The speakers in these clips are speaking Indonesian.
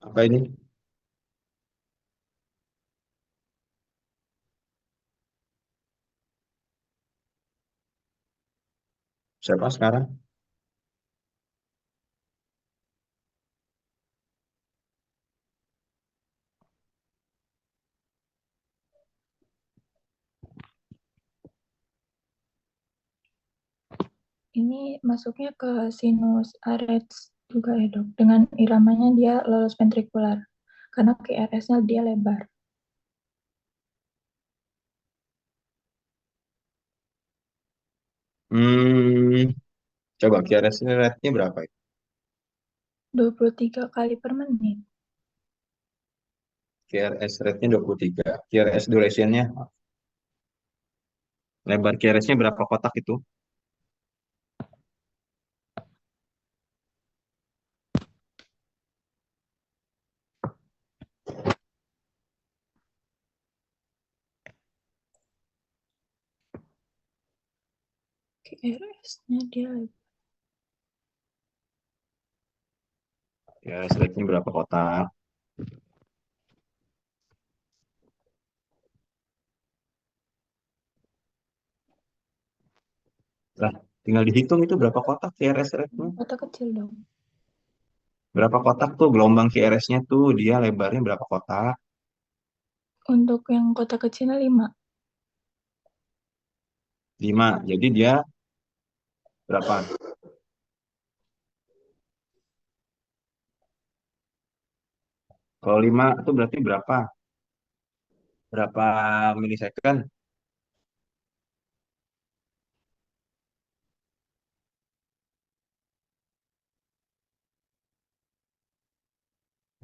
Apa ini? Siapa sekarang? Ini masuknya ke sinus arets juga ya dok. Dengan iramanya dia lolos ventrikular. Karena QRS-nya dia lebar. Hmm, coba QRS rate-nya berapa itu? 23 kali per menit. QRS rate-nya 23. QRS duration-nya, lebar QRS-nya berapa kotak itu? QRS-nya dia lebar. QRS rate-nya berapa kotak? Lah, tinggal dihitung itu berapa kotak QRS rate-nya. Kota kecil dong. Berapa kotak tuh gelombang QRS-nya tuh, dia lebarnya berapa kotak? Untuk yang kota kecilnya 5. 5. Jadi dia berapa? Kalau 5 itu berarti berapa? Berapa milisecond?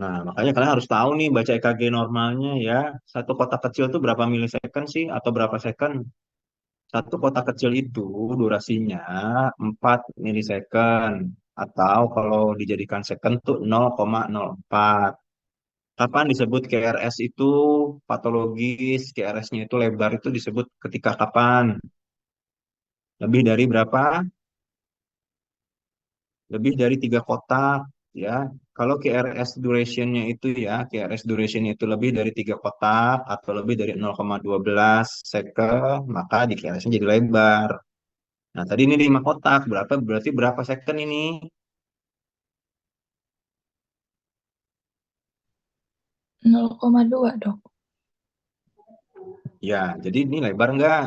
Nah, makanya kalian harus tahu nih baca EKG normalnya ya. Satu kotak kecil tuh berapa milisecond sih atau berapa second? Satu kotak kecil itu durasinya 4 milisecond atau kalau dijadikan second tuh 0,04. Kapan disebut KRS itu patologis? KRS-nya itu lebar itu disebut ketika kapan? Lebih dari berapa? Lebih dari 3 kotak ya. Kalau KRS duration-nya itu ya, KRS duration itu lebih dari 3 kotak atau lebih dari 0,12 second, maka di KRS-nya jadi lebar. Nah, tadi ini 5 kotak, berarti berapa second ini? 0,2 dok. Ya, jadi ini lebar nggak?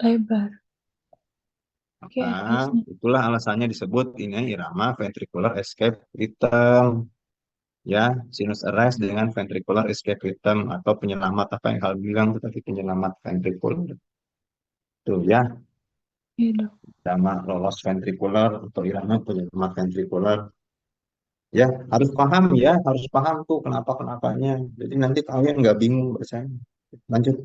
Lebar. Maka QRS-nya. itulah alasannya disebut ini irama ventricular escape rhythm. Ya, sinus arrest dengan ventricular escape rhythm atau penyelamat apa yang kalian bilang itu tadi penyelamat ventricular. Tuh ya, Iya dok. irama lolos ventricular atau irama penyelamat ventricular. Ya, harus paham ya, harus paham tuh kenapa-kenapanya. Jadi nanti kalian nggak bingung bacanya. Lanjut.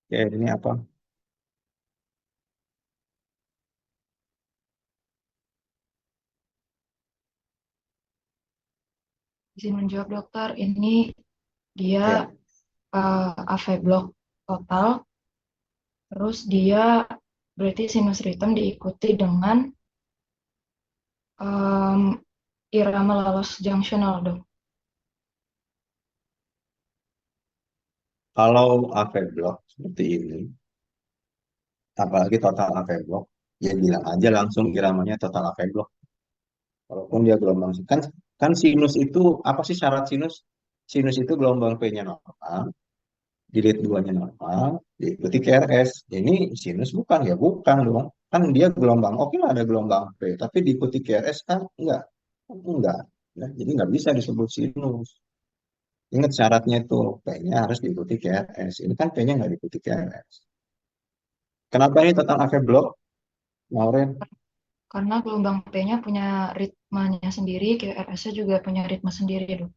Ya, ini apa? Izin menjawab dokter, ini dia Ya, AV block total, terus dia berarti sinus rhythm diikuti dengan em, irama lalos junctional dok. kalau AV block seperti ini, apalagi total AV block, ya bilang aja langsung iramanya total AV block. Walaupun dia gelombang kan kan sinus itu apa sih syarat sinus? Sinus itu gelombang P-nya normal, jilid 2-nya normal, diikuti KRS. Ini sinus bukan ya bukan dong. Kan dia gelombang, oke lah ada gelombang P, tapi diikuti KRS kan enggak. Enggak. Ya, jadi nggak bisa disebut sinus. Ingat syaratnya itu P-nya harus diikuti KRS. Ini kan P-nya nggak diikuti KRS. Kenapa ini total AV block, Maureen? Karena gelombang P-nya punya ritmenya sendiri, QRS-nya juga punya ritme sendiri dok.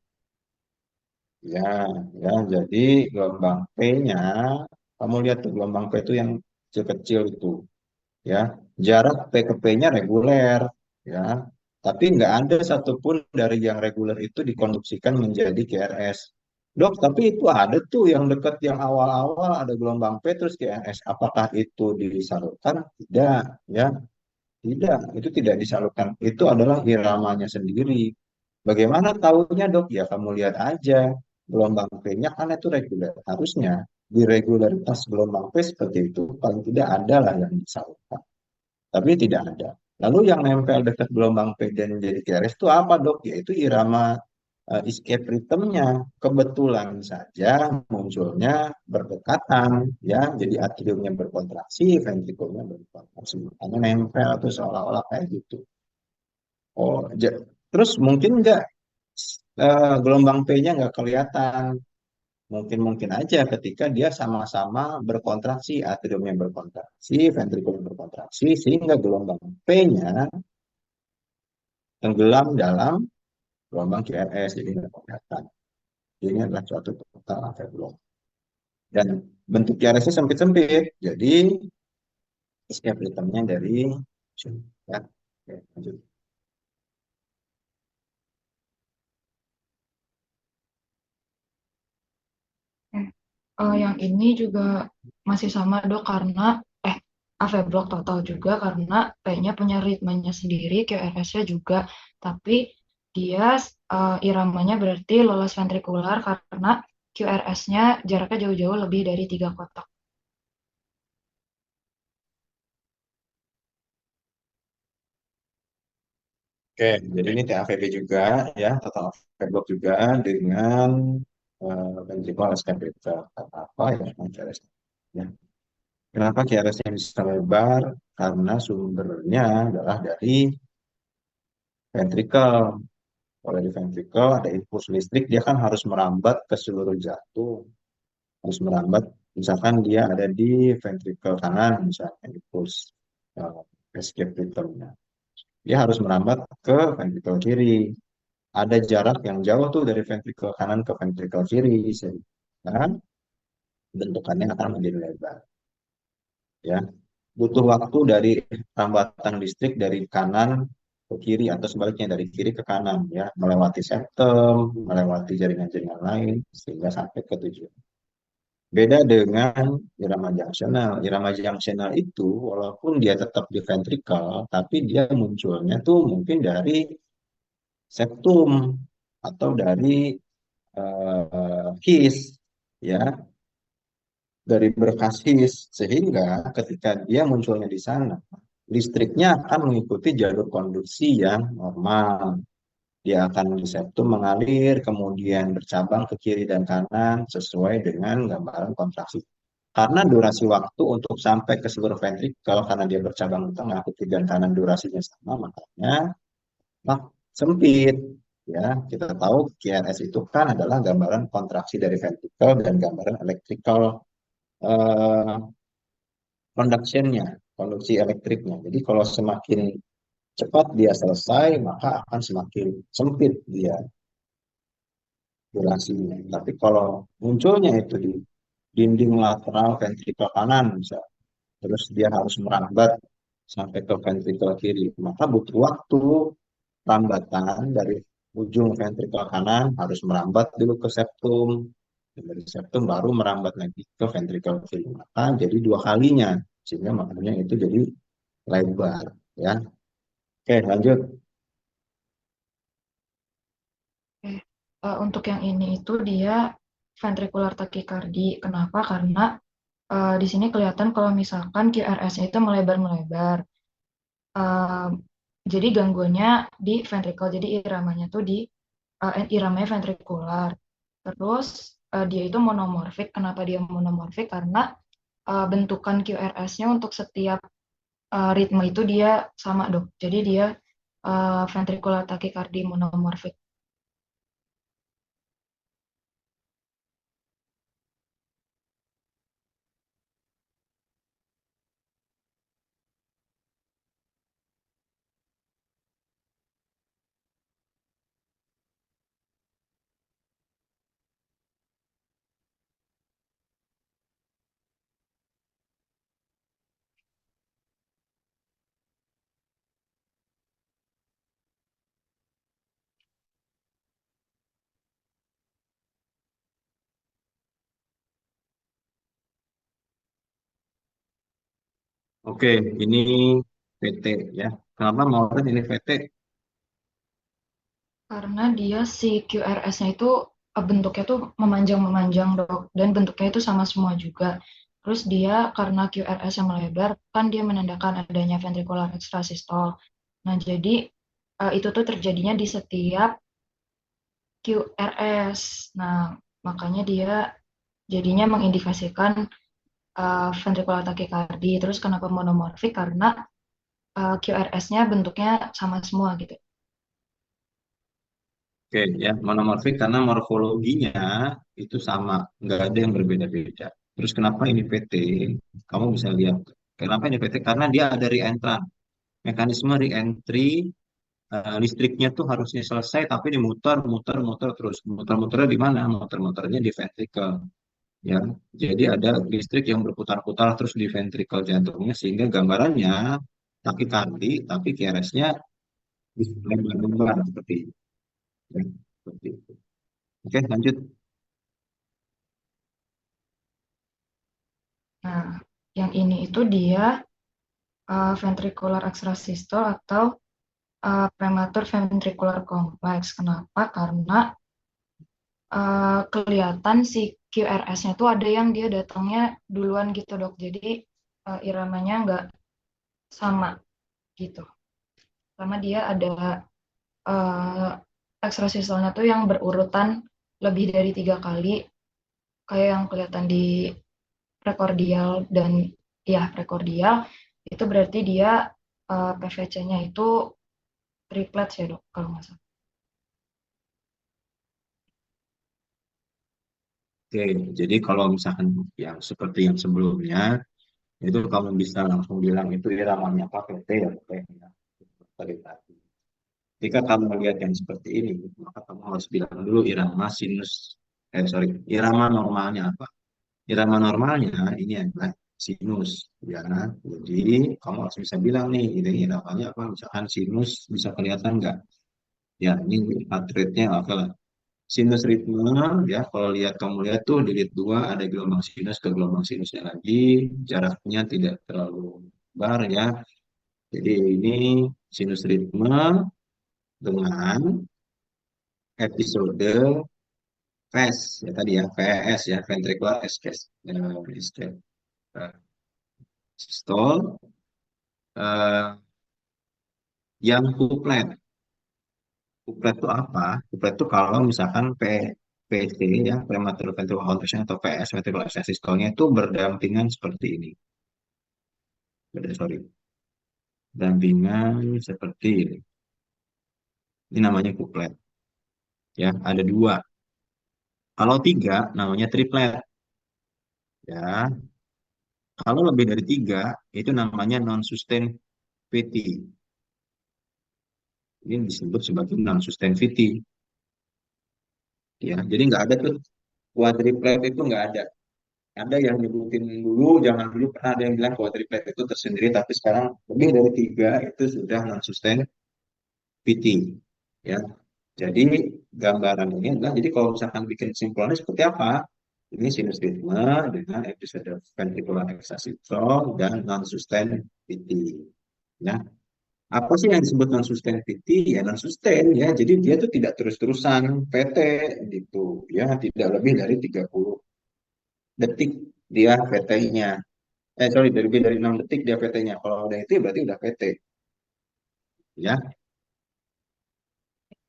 Ya, ya, jadi gelombang P-nya, kamu lihat tuh gelombang P itu yang kecil-kecil itu, ya. Jarak P ke P-nya reguler, ya. Tapi nggak ada satupun dari yang reguler itu dikonduksikan menjadi KRS. Dok, tapi itu ada tuh yang dekat yang awal-awal ada gelombang P terus GNS. Apakah itu disalurkan? Tidak, ya. Tidak, itu tidak disalurkan. Itu adalah iramanya sendiri. Bagaimana tahunya, Dok? Ya kamu lihat aja. Gelombang P-nya kan itu reguler. Harusnya di regularitas gelombang P seperti itu paling tidak ada lah yang disalurkan. Tapi tidak ada. Lalu yang nempel dekat gelombang P dan jadi QRS itu apa, Dok? Yaitu irama escape rhythm-nya. Kebetulan saja munculnya berdekatan, ya. Jadi atriumnya berkontraksi, ventrikulnya berkontraksi. Makanya nempel atau seolah-olah kayak gitu. Oh, terus mungkin nggak gelombang P-nya nggak kelihatan. Mungkin-mungkin aja ketika dia sama-sama berkontraksi, atriumnya berkontraksi, ventrikulnya berkontraksi, sehingga gelombang P-nya tenggelam dalam gelombang QRS, jadi nggak kelihatan. Ini adalah suatu total averblock. Dan bentuk QRS-nya sempit-sempit, jadi escape rhythm-nya dari ya. Oke, lanjut. Eh, yang ini juga masih sama dok karena eh AV block total juga karena P-nya punya ritmenya sendiri, QRS-nya juga, tapi dia iramanya berarti lolos ventrikular karena QRS-nya jaraknya jauh-jauh lebih dari 3 kotak. Oke, jadi ini TAVB juga, ya, total averblock juga dengan ventricular escape rhythm. Kata apa ya, QRS. Ya. Kenapa QRS-nya bisa lebar? Karena sumbernya adalah dari ventricle. Kalau di ventricle ada impuls listrik, dia kan harus merambat ke seluruh jantung. Harus merambat, misalkan dia ada di ventricle kanan, misalnya impuls escape rhythm-nya. Dia harus merambat ke ventricle kiri. Ada jarak yang jauh tuh dari ventricle kanan ke ventricle kiri, sehingga bentukannya akan menjadi lebar. Ya, butuh waktu dari rambatan listrik dari kanan ke kiri atau sebaliknya dari kiri ke kanan, ya, melewati septum, melewati jaringan-jaringan lain sehingga sampai ke tujuan. Beda dengan irama junctional. Irama junctional itu walaupun dia tetap di ventricle, tapi dia munculnya tuh mungkin dari septum atau dari his, ya, dari berkas his, sehingga ketika dia munculnya di sana, listriknya akan mengikuti jalur konduksi yang normal. Dia akan di septum mengalir, kemudian bercabang ke kiri dan kanan sesuai dengan gambaran kontraksi. Karena durasi waktu untuk sampai ke seluruh ventrikel, karena dia bercabang di tengah, ke kiri dan kanan durasinya sama, makanya sempit. Ya, kita tahu QRS itu kan adalah gambaran kontraksi dari ventrikel dan gambaran electrical eh, conduction-nya, konduksi elektriknya. Jadi kalau semakin cepat dia selesai, maka akan semakin sempit dia durasinya. Tapi kalau munculnya itu di dinding lateral ventrikel kanan, misalnya, terus dia harus merambat sampai ke ventrikel kiri, maka butuh waktu rambatan dari ujung ventrikel kanan harus merambat dulu ke septum. Dan dari septum baru merambat lagi ke ventrikel kiri. Maka jadi dua kalinya, sehingga makanya itu jadi lebar. Ya, oke, lanjut. Eh, untuk yang ini itu dia ventricular tachycardy. Kenapa? Karena di sini kelihatan kalau misalkan QRS-nya itu melebar-melebar. Eh, jadi gangguannya di ventricle. Jadi iramanya tuh di iramanya ventrikular. Terus dia itu monomorfik. Kenapa dia monomorfik? Karena bentukan QRS-nya untuk setiap ritme itu dia sama, Dok. Jadi dia ventricular tachycardy monomorfik. Oke, ini PT ya. Kenapa Maureen ini PT? Karena dia si QRS-nya itu bentuknya tuh memanjang-memanjang dok, dan bentuknya itu sama semua juga. Terus dia karena QRS yang melebar, kan dia menandakan adanya ventricular extrasystole. Nah, jadi itu tuh terjadinya di setiap QRS. Nah, makanya dia jadinya mengindikasikan ventricular tachycardy. Terus kenapa monomorfik? Karena QRS-nya bentuknya sama semua gitu. Oke, ya monomorfik karena morfologinya itu sama, nggak ada yang berbeda-beda. Terus kenapa ini PT? Kamu bisa lihat kenapa ini PT? Karena dia ada reentrant. Mekanisme reentry listriknya tuh harusnya selesai, tapi dimuter, muter, muter terus. Muter-muternya di mana? Muter-muternya di ventricle. Ya, jadi ada listrik yang berputar-putar terus di ventricle jantungnya sehingga gambarannya takikardi, tapi QRS-nya bisa lebar-lebar seperti itu. Ya, seperti itu. Oke, lanjut. Nah, yang ini itu dia ventricular extrasystole atau prematur ventricular complex. Kenapa? Karena kelihatan si QRS-nya tuh ada yang dia datangnya duluan gitu dok. Jadi iramanya nggak sama gitu. Karena dia ada uh, extrasystole-nya tuh yang berurutan lebih dari 3 kali, kayak yang kelihatan di prekordial dan ya prekordial itu berarti dia PVC-nya itu triplet ya dok kalau nggak salah. Oke, jadi kalau misalkan yang seperti yang sebelumnya, itu kamu bisa langsung bilang itu iramanya apa PT ya PT ya. Tadi tadi. Jika kamu melihat yang seperti ini, maka kamu harus bilang dulu irama sinus, sorry, irama normalnya apa? Irama normalnya ini adalah sinus, ya. Jadi kamu harus bisa bilang nih, ini iramanya apa? Misalkan sinus bisa kelihatan nggak? Ya, ini heart rate-nya apa lah? Sinus ritme, ya. Kalau kamu lihat tuh di lead 2 ada gelombang sinus ke gelombang sinusnya lagi, jaraknya tidak terlalu lebar ya. Jadi ini sinus ritme dengan episode VES ya tadi ya VES ya ventricular escape systole eh, yang kuplet. Kuplet itu apa? Kuplet itu kalau misalkan PC ya premature ventricular contraction atau VS ventricular systole-nya itu berdampingan seperti ini. Sorry, dampingan seperti ini. Ini namanya kuplet. Ya, ada dua. Kalau tiga, namanya triplet. Ya, kalau lebih dari tiga, itu namanya non-sustain VT. Ini disebut sebagai non-sustain VT. Ya, jadi nggak ada tuh quadriplet itu nggak ada. Ada yang nyebutin dulu, jangan dulu pernah ada yang bilang quadriplet itu tersendiri, tapi sekarang lebih dari tiga itu sudah non-sustain VT. Ya, jadi gambaran ini adalah, jadi kalau misalkan bikin kesimpulannya seperti apa? Ini sinus ritme dengan episode ventricular excitatory dan non-sustain VT. Ya, apa sih yang disebut non-sustain VT? Ya non-sustain ya, jadi dia tuh tidak terus-terusan PT gitu ya, tidak lebih dari 30 detik dia PT-nya. Sorry, lebih dari 6 detik dia PT-nya. Kalau udah itu ya berarti udah PT ya,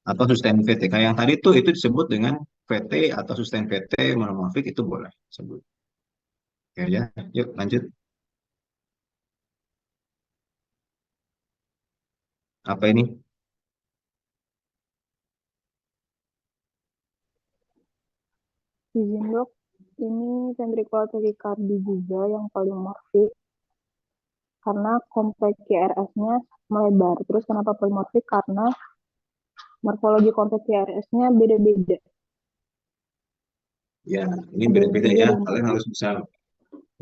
atau sustain VT. Kayak yang tadi tuh itu disebut dengan VT atau sustain VT monomorfik itu boleh sebut. Ya, ya. Yuk lanjut. Apa ini? Izin dok, ini ventricular tachycardia juga yang polimorfik karena kompleks QRS-nya melebar. Terus kenapa polimorfik? Karena morfologi kompleks QRS-nya beda-beda. Ya, ini Ada yang beda-beda tinggi, ya. ada yang Kalian kecil. harus bisa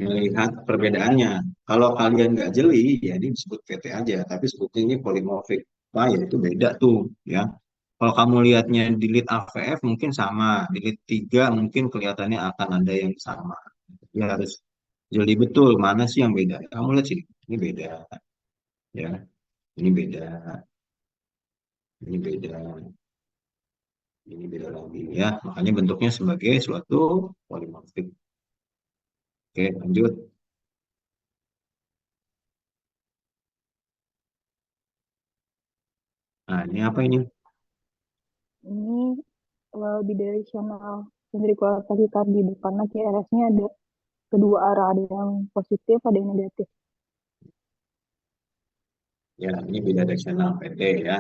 melihat perbedaannya. Kalau kalian nggak jeli, ya ini disebut VT aja. Tapi sebutnya ini polimorfik. Wah, ya itu beda tuh ya. Kalau kamu lihatnya di lead AVF mungkin sama, di lead 3 mungkin kelihatannya akan ada yang sama. Ya harus jeli betul mana sih yang beda. Kamu lihat sih, Ini beda, ya. Ini beda, ini beda, ini beda lagi ya. Makanya bentuknya sebagai suatu polimorfik. Oke, lanjut. Nah, ini apa ini? Ini bidirectional ventricular tachycardia karena QRS-nya ada kedua arah, ada yang positif, ada yang negatif. Ya, ini bidirectional PT ya.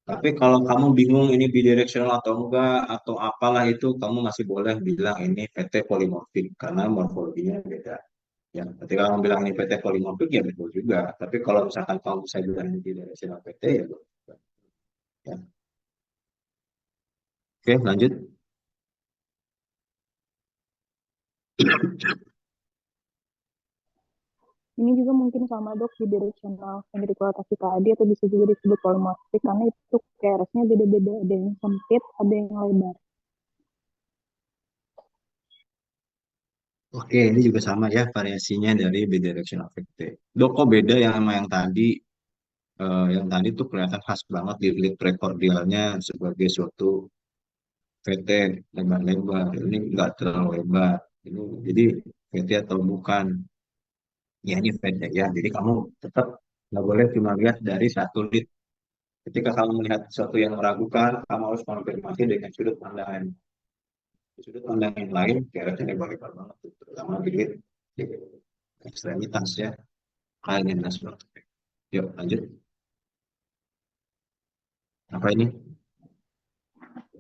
Tapi kalau kamu bingung ini bidirectional atau enggak, atau apalah itu, kamu masih boleh bilang ini PT polimorfik, karena morfologinya beda. Ya, ketika kamu bilang ini PT polimorfik, ya betul juga. Tapi kalau misalkan kamu bisa bilang ini bidirectional PT, ya betul juga. Ya. Oke, lanjut. Ini juga mungkin sama dok, bidirectional ventricular tachycardia atau bisa juga disebut polymorphic karena itu QRS-nya beda-beda, ada yang sempit, ada yang lebar. Oke, ini juga sama ya variasinya dari bidirectional VT. Dok, kok beda yang sama yang tadi? Yang tadi tuh kelihatan khas banget di lead precordialnya sebagai suatu VT lebar-lebar. Ini nggak terlalu lebar. Ini jadi VT atau bukan? Ya ini VT ya. Jadi kamu tetap nggak boleh cuma lihat dari satu lead. Ketika kamu melihat sesuatu yang meragukan, kamu harus konfirmasi dengan sudut pandang. Di sudut pandang yang lain, kira-kira lebar-lebar banget, tuh, terutama di ekstremitas ya. Kalian seperti itu. Yuk, lanjut. Apa ini?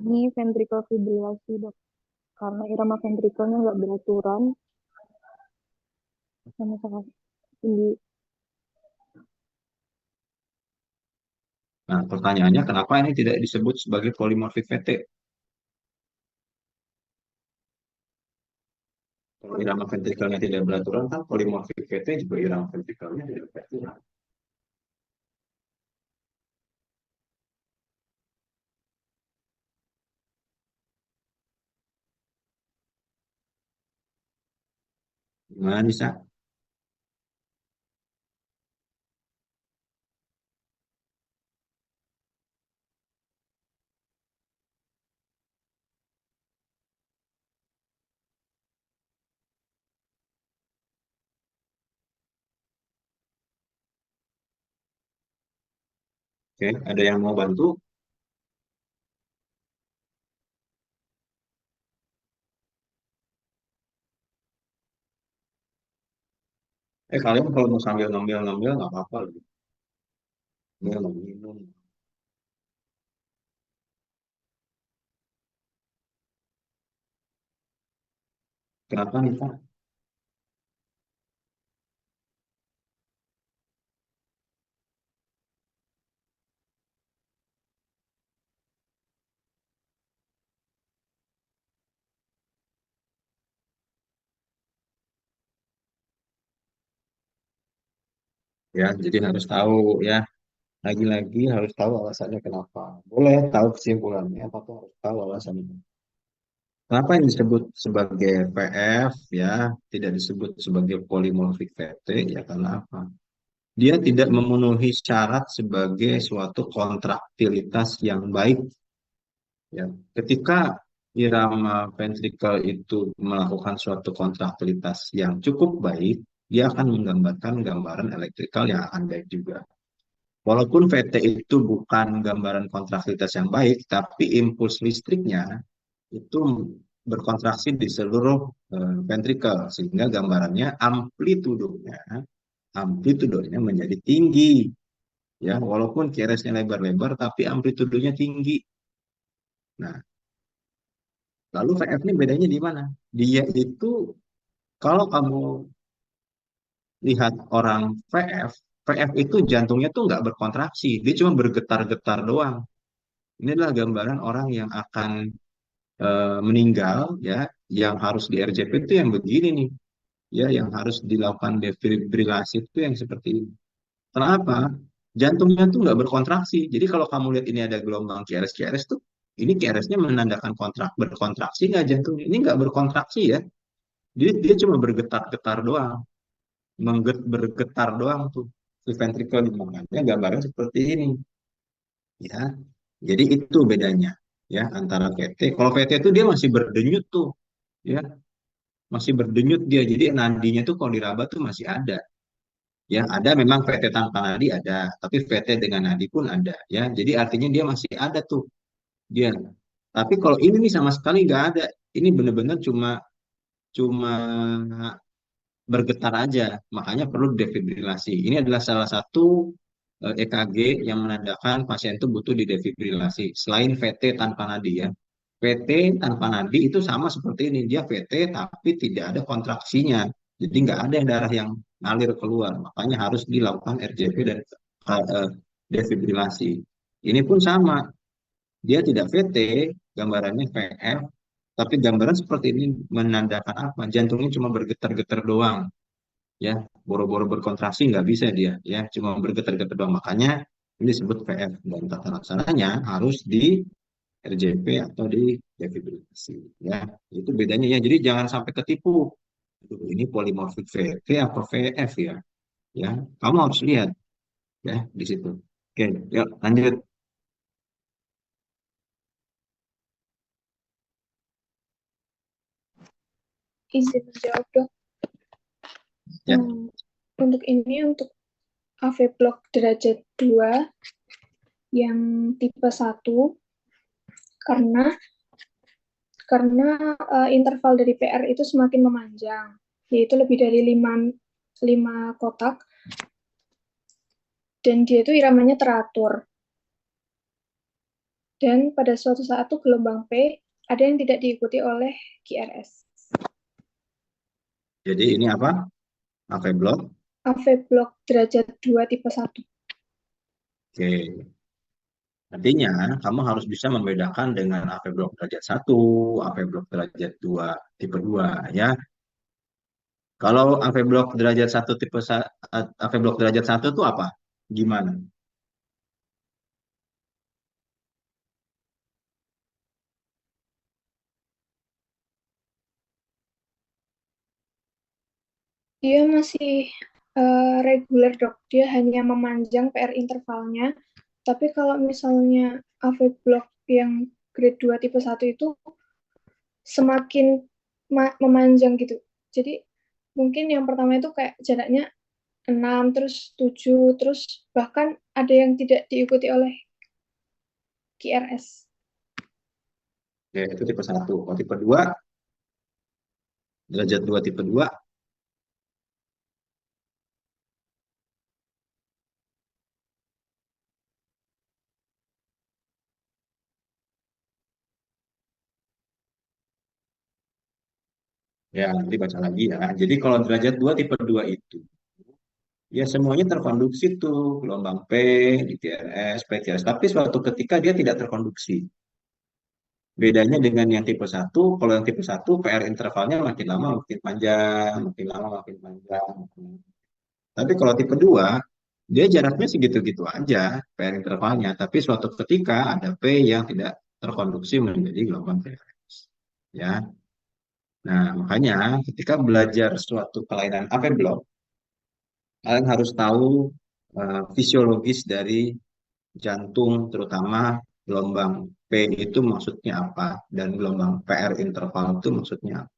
Ini ventricle fibrilasi dok, karena irama ventrikelnya nggak beraturan sama sekali tinggi. Nah, pertanyaannya kenapa ini tidak disebut sebagai polymorphic VT? Kalau irama ventrikelnya tidak beraturan, kan polymorphic VT juga irama ventrikelnya tidak beraturan. Gimana bisa? Oke, ada yang mau bantu? Kalian kalau mau sambil ngambil-ngambil nggak apa-apa loh. Ngambil mau minum. Kenapa nih Pak? Ya, jadi harus tahu ya. Lagi-lagi harus tahu alasannya kenapa. Boleh tahu kesimpulannya, tapi harus tahu alasannya. Kenapa yang disebut sebagai PF ya, tidak disebut sebagai polymorphic VT ya karena apa? Dia tidak memenuhi syarat sebagai suatu kontraktilitas yang baik ya. Ketika irama ventrikel itu melakukan suatu kontraktilitas yang cukup baik, dia akan menggambarkan gambaran elektrikal yang akan baik juga. Walaupun VT itu bukan gambaran kontraktilitas yang baik, tapi impuls listriknya itu berkontraksi di seluruh ventrikel sehingga gambarannya amplitudonya menjadi tinggi ya walaupun QRS-nya lebar-lebar tapi amplitudonya tinggi. Nah, lalu VF ini bedanya di mana? Dia itu kalau kamu lihat orang VF itu jantungnya tuh nggak berkontraksi, dia cuma bergetar-getar doang. Ini adalah gambaran orang yang akan meninggal ya, yang harus di RJP itu yang begini nih, ya yang harus dilakukan defibrilasi itu yang seperti ini. Kenapa? Jantungnya tuh nggak berkontraksi. Jadi kalau kamu lihat ini ada gelombang QRS tuh, ini QRS-nya menandakan berkontraksi nggak jantungnya? Ini nggak berkontraksi ya. Jadi dia cuma bergetar-getar doang. bergetar doang tuh si ventricle, makanya gambarnya seperti ini ya. Jadi itu bedanya ya antara VT. Kalau VT itu dia masih berdenyut tuh ya, masih berdenyut dia. Jadi nadinya tuh kalau diraba tuh masih ada. Ya, ada memang VT tanpa nadi ada, tapi VT dengan nadi pun ada ya. Jadi artinya dia masih ada tuh dia. Tapi kalau ini nih sama sekali nggak ada. Ini benar-benar cuma cuma bergetar aja, makanya perlu defibrilasi. Ini adalah salah satu EKG yang menandakan pasien itu butuh didefibrilasi. Selain VT tanpa nadi ya. VT tanpa nadi itu sama seperti ini, dia VT tapi tidak ada kontraksinya. Jadi nggak ada yang darah yang ngalir keluar, makanya harus dilakukan RJP dan defibrilasi. Ini pun sama, dia tidak VT, gambarannya VF, tapi gambaran seperti ini menandakan apa? Jantungnya cuma bergetar-getar doang, ya, boro-boro berkontraksi nggak bisa dia, ya, cuma bergetar-getar doang. Makanya ini disebut VF dan tata laksananya harus di RJP atau di defibrilasi, ya. Itu bedanya ya. Jadi jangan sampai ketipu. Aduh, ini polimorfik VT atau VF ya, ya. Kamu harus lihat ya di situ. Oke, yuk lanjut. Izin menjawab dok. Ya. Untuk ini untuk AV block derajat 2 yang tipe 1 karena interval dari PR itu semakin memanjang, yaitu lebih dari 5 kotak, dan dia itu iramanya teratur. Dan pada suatu saat tuh gelombang P ada yang tidak diikuti oleh QRS. Jadi ini apa? AV block? AV block derajat 2 tipe 1. Oke. Artinya, kamu harus bisa membedakan dengan AV blok derajat 1, AV blok derajat 2, tipe 2, ya. Kalau AV blok derajat 1 AV blok derajat 1 itu apa? Gimana? Dia masih reguler dok, dia hanya memanjang PR intervalnya. Tapi kalau misalnya AV block yang grade 2 tipe 1 itu semakin memanjang gitu. Jadi mungkin yang pertama itu kayak jaraknya 6, terus 7, terus bahkan ada yang tidak diikuti oleh QRS. Oke, itu tipe 1. Kalau tipe 2, derajat 2 tipe 2, ya nanti baca lagi ya. Jadi kalau derajat 2 tipe 2 itu, ya semuanya terkonduksi tuh, gelombang P, di TRS, PTRS. Tapi suatu ketika dia tidak terkonduksi. Bedanya dengan yang tipe 1, kalau yang tipe 1 PR intervalnya makin lama makin panjang, makin lama makin panjang. Tapi kalau tipe 2, dia jaraknya segitu-gitu aja PR intervalnya, tapi suatu ketika ada P yang tidak terkonduksi menjadi gelombang PRS. Ya. Nah, makanya ketika belajar suatu kelainan AV block, kalian harus tahu fisiologis dari jantung, terutama gelombang P itu maksudnya apa dan gelombang PR interval itu maksudnya apa.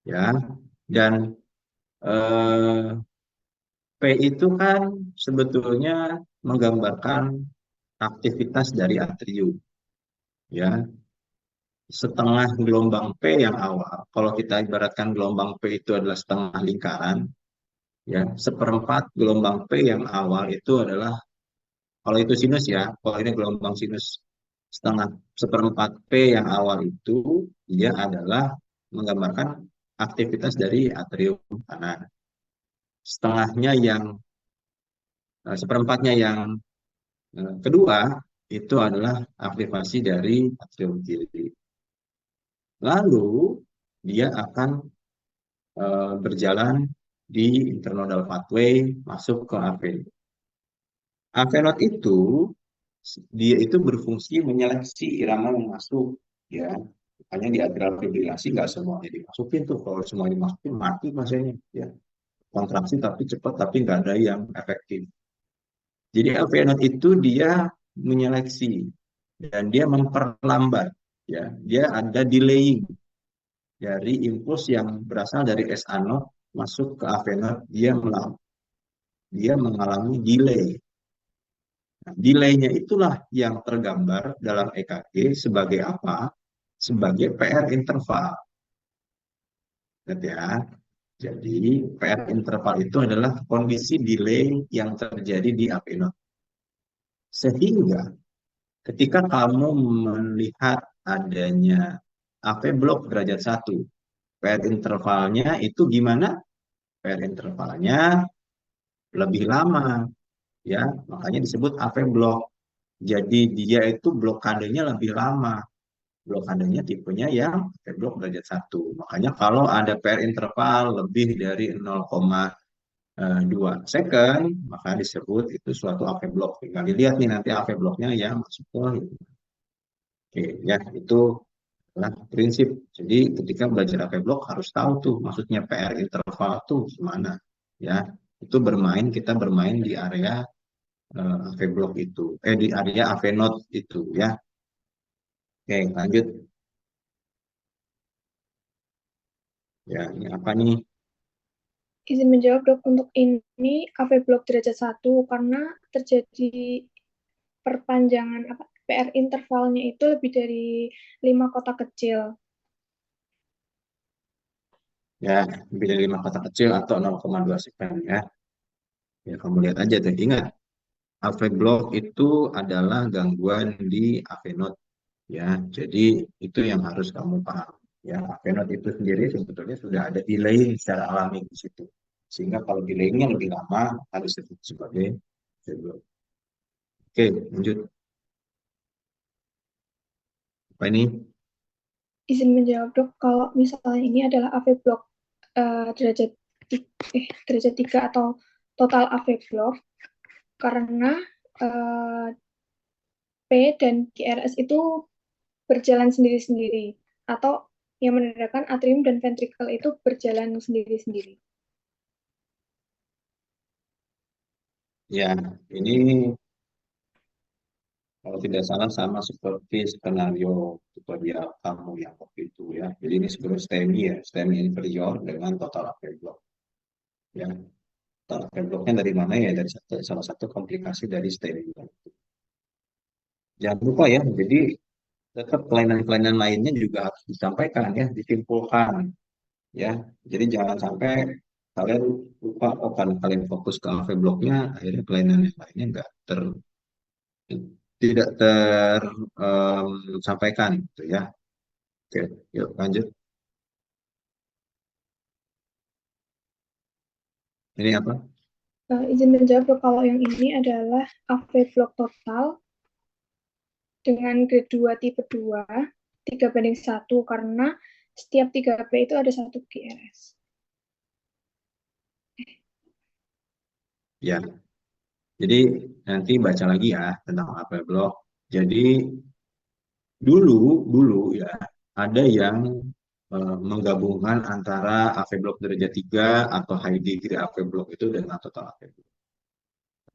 Ya, dan eh, P itu kan sebetulnya menggambarkan aktivitas dari atrium, ya. Setengah gelombang P yang awal, kalau kita ibaratkan gelombang P itu adalah setengah lingkaran, ya, seperempat gelombang P yang awal itu adalah, kalau itu sinus ya, kalau ini gelombang sinus, setengah seperempat P yang awal itu dia adalah menggambarkan aktivitas dari atrium kanan. Setengahnya yang seperempatnya yang kedua itu adalah aktivasi dari atrium kiri. Lalu dia akan berjalan di internodal pathway masuk ke AV. AV node itu dia itu berfungsi menyeleksi irama yang masuk, ya. Makanya di atrial fibrilasi nggak semuanya dimasukin tuh, kalau semua dimasukin mati pasiennya, ya. kontraksi tapi cepat, tapi nggak ada yang efektif. Jadi Avenot itu dia menyeleksi dan dia memperlambat, ya, dia ada delaying dari impuls yang berasal dari S-anode masuk ke Avenot, dia mengalami delay. Nah, delaynya itulah yang tergambar dalam EKG sebagai apa? Sebagai PR interval. Lihat ya. Jadi PR interval itu adalah kondisi delay yang terjadi di Avenot. Sehingga ketika kamu melihat adanya AV block derajat 1, PR intervalnya itu gimana? PR intervalnya lebih lama, ya, makanya disebut AV block. Jadi dia itu blokadenya lebih lama. Blokadenya tipenya yang AV block derajat 1. Makanya kalau ada PR interval lebih dari 0,2 second, maka disebut itu suatu AV block. Tinggal dilihat nih nanti AV blocknya yang masuk ke. Oke, ya itu adalah prinsip. Jadi ketika belajar AV block harus tahu tuh maksudnya PR interval tuh gimana. Ya, itu kita bermain di area AV block itu, di area AV node itu ya. Oke, lanjut. Ya, ini apa nih? Izin menjawab dok, untuk ini AV block derajat 1 karena terjadi perpanjangan PR intervalnya itu lebih dari 5 kotak kecil. Ya, lebih dari 5 kotak kecil atau 0,2 second ya. Ya, kamu lihat aja tuh. Ingat, AV block itu adalah gangguan di AV node ya. Jadi itu yang harus kamu paham. Ya, AV node itu sendiri sebetulnya sudah ada delay secara alami di situ. Sehingga kalau delaynya lebih lama harus disebut sebagai AV block. Oke, lanjut. Apa ini? Izin menjawab dok, kalau misalnya ini adalah AV block derajat 3 atau total AV block, karena P dan QRS itu berjalan sendiri-sendiri, atau yang menandakan atrium dan ventricle itu berjalan sendiri-sendiri. Ya, ini kalau tidak salah sama seperti skenario tutorial kamu yang waktu itu ya. Jadi ini sebenarnya STEMI ya, STEMI inferior dengan total AV block. Ya, total AV blocknya dari mana ya? Dari salah satu komplikasi dari STEMI. Jangan lupa ya, jadi tetap kelainan-kelainan lainnya juga harus disampaikan ya, disimpulkan ya. Jadi jangan sampai kalian lupa, oh karena kalian fokus ke AV blocknya, akhirnya kelainan yang lainnya tidak tersampaikan gitu ya. Oke, yuk lanjut. Ini apa? Izin menjawab kalau yang ini adalah AV block total dengan grade 2 tipe 2, 3:1, karena setiap 3P itu ada 1 QRS. Ya, jadi nanti baca lagi ya tentang AV block. Jadi dulu ya ada yang menggabungkan antara AV block derajat 3 atau high degree AV block itu dengan total AV block.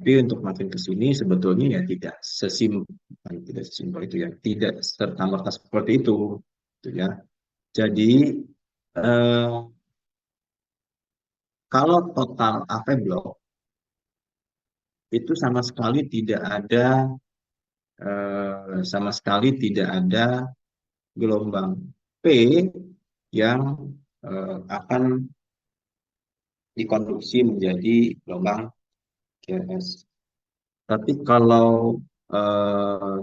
Tapi untuk makin ke sini sebetulnya ya tidak sesimpel itu ya, tidak serta-merta seperti itu, gitu ya. Jadi eh, kalau total AV block itu sama sekali tidak ada gelombang P yang akan dikonduksi menjadi gelombang QRS. Tapi kalau eh,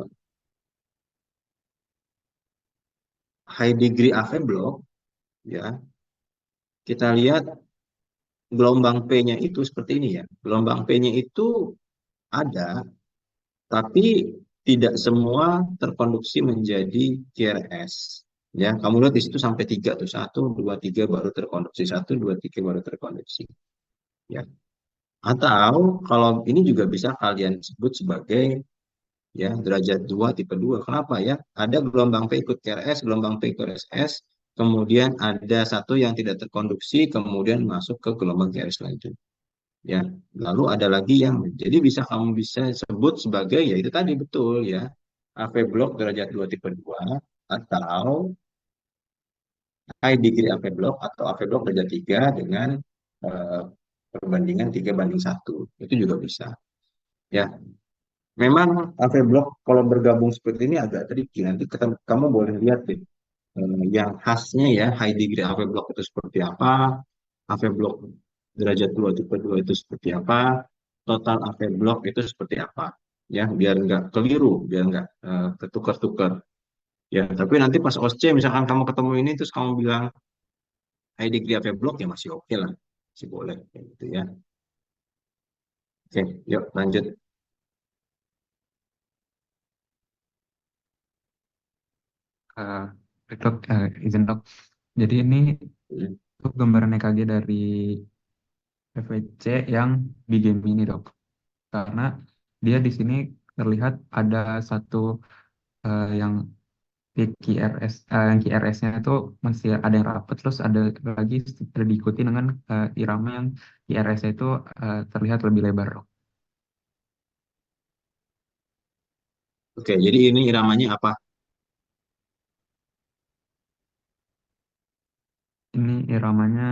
high degree AV block, ya kita lihat gelombang P-nya itu seperti ini ya. Gelombang P-nya itu ada, tapi tidak semua terkonduksi menjadi QRS. Ya, kamu lihat di situ sampai 3 tuh, 1, 2, 3 baru terkonduksi, 1, 2, 3 baru terkonduksi. Ya. Atau kalau ini juga bisa kalian sebut sebagai ya derajat 2 tipe 2. Kenapa ya? Ada gelombang P ikut QRS, gelombang P ikut SS, kemudian ada satu yang tidak terkonduksi, kemudian masuk ke gelombang QRS selanjutnya. Ya, lalu ada lagi yang jadi kamu bisa sebut sebagai ya itu tadi betul ya. AV block derajat 2 tipe 2 atau high degree AV block atau AV block derajat 3 dengan eh, perbandingan 3:1. Itu juga bisa. Ya, memang AV block kalau bergabung seperti ini agak tricky. Nanti kamu boleh lihat deh yang khasnya ya high degree AV block itu seperti apa, AV block derajat 2 tipe 2 itu seperti apa, total AV block itu seperti apa. Ya, biar nggak keliru, biar nggak ketukar-tukar. Ya, tapi nanti pas OSCE misalkan kamu ketemu ini terus kamu bilang high degree AV block ya masih oke lah, masih boleh kayak gitu ya. Oke, yuk lanjut. Eh, Dok, izin dok. Jadi ini tuh gambaran EKG dari FVC yang di game ini dok. Karena dia di sini terlihat ada satu yang di QRS, yang QRS-nya itu masih ada yang rapat, terus ada lagi diikuti dengan irama yang QRS-nya itu terlihat lebih lebar dok. Oke, jadi ini iramanya apa? Ini iramanya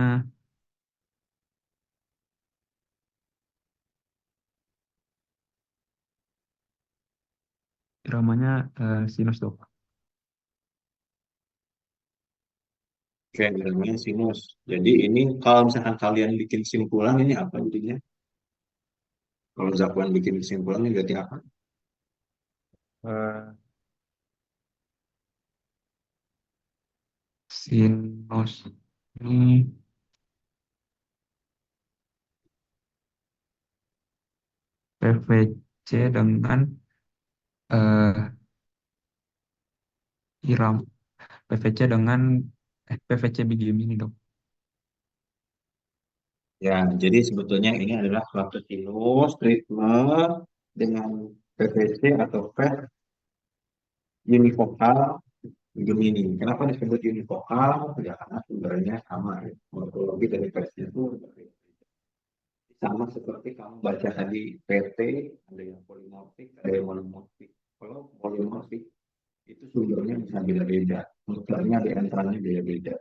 sinus dok. Oke, iramanya sinus. Jadi ini kalau misalkan kalian bikin simpulan ini apa jadinya? Kalau Zakwan bikin kesimpulan ini berarti apa? Eh, Sinus ini PVC dengan eh, iram PVC dengan PVC BGM ini dok. Ya, jadi sebetulnya ini adalah suatu sinus treatment dengan PVC atau PET univokal Gemini. Kenapa disebut univokal? Ya karena sumbernya sama ya. Morfologi dari PET itu sama seperti kamu baca tadi PT, ada yang polimorfik, ada yang monomorfik. Kalau polimorfik itu sumbernya bisa beda-beda, muternya di entranya beda-beda.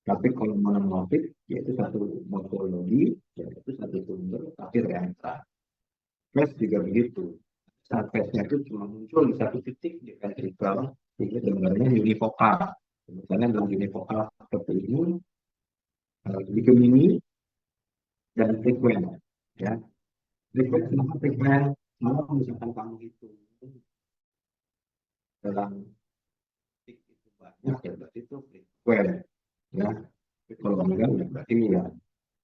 Tapi kalau monomorfik yaitu satu morfologi, yaitu satu sumber, tapi reentra. Flash juga begitu. Saat flashnya itu cuma muncul di satu titik di ventricle, sehingga sebenarnya univokal. Misalnya dalam univokal seperti ini, di Gemini dan frekuen. Ya, frekuen sama frekuen, kalau misalkan kamu hitung dalam titik itu banyak, ya berarti itu frekuen. Ya, tapi kalau enggak, ya berarti ya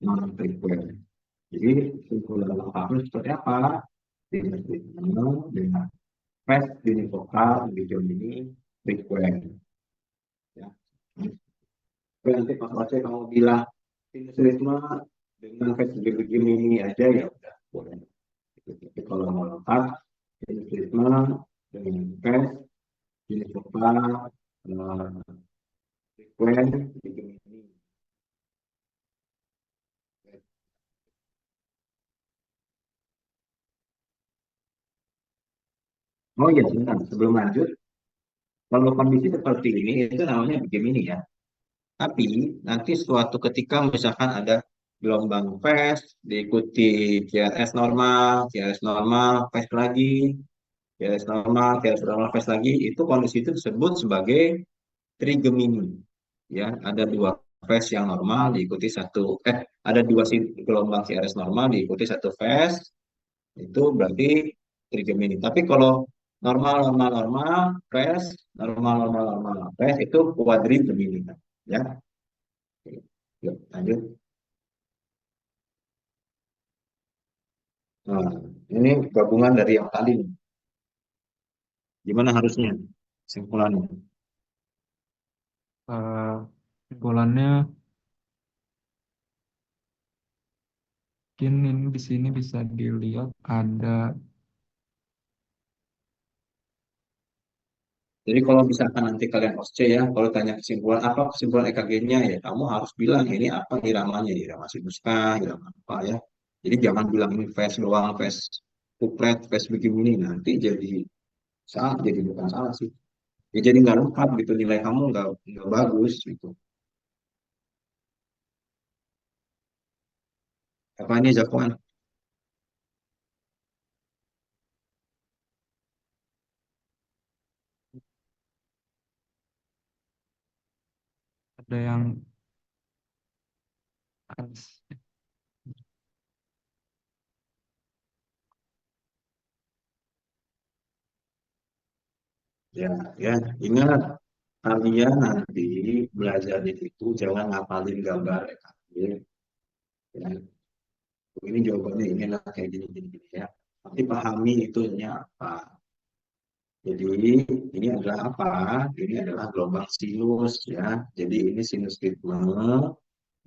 non frekuen. Jadi kesimpulan lengkapnya seperti apa? Dengan dengan fast univokal di Gemini frekuen. Ya. Tapi nanti pas baca kamu bilang sinus ritme dengan fast begini ini aja ya udah boleh. Tapi kalau mau lengkap sinus ritme dengan fast univokal frekuen di Gemini. Oh iya, sebentar. Sebelum lanjut, kalau kondisi seperti ini itu namanya Gemini ya. Tapi nanti suatu ketika misalkan ada gelombang fast, diikuti QRS normal, QRS normal, fast lagi, QRS normal, fast lagi, itu kondisi itu disebut sebagai trigemini. Ya, ada dua fast yang normal diikuti ada dua gelombang QRS normal diikuti satu fast, itu berarti trigemini. Tapi kalau normal, normal, normal, fast, normal, normal, normal, fast itu quadrigemini. Ya, yuk, lanjut. Nah, ini gabungan dari yang tadi nih. Gimana harusnya kesimpulannya? Kesimpulannya mungkin ini di sini bisa dilihat ada Jadi kalau misalkan nanti kalian OSCE ya, kalau tanya kesimpulan apa kesimpulan EKG-nya ya, kamu harus bilang ini apa iramanya, irama sinus kah, irama apa ya. Jadi jangan bilang ini fast doang, fast kuplet, fast begini, nanti jadi salah, jadi bukan salah sih. Ya, jadi nggak lengkap gitu, nilai kamu nggak bagus gitu. Apa ini Zakwan? Ada yang Ya, ya, ingat kalian nanti belajar itu jangan ngapalin gambar EKG. Ya. Ini jawabannya ini lah kayak gini, gini, gini ya. Tapi pahami itu ini apa. Jadi ini adalah apa? Ini adalah gelombang sinus ya. Jadi ini sinus ritme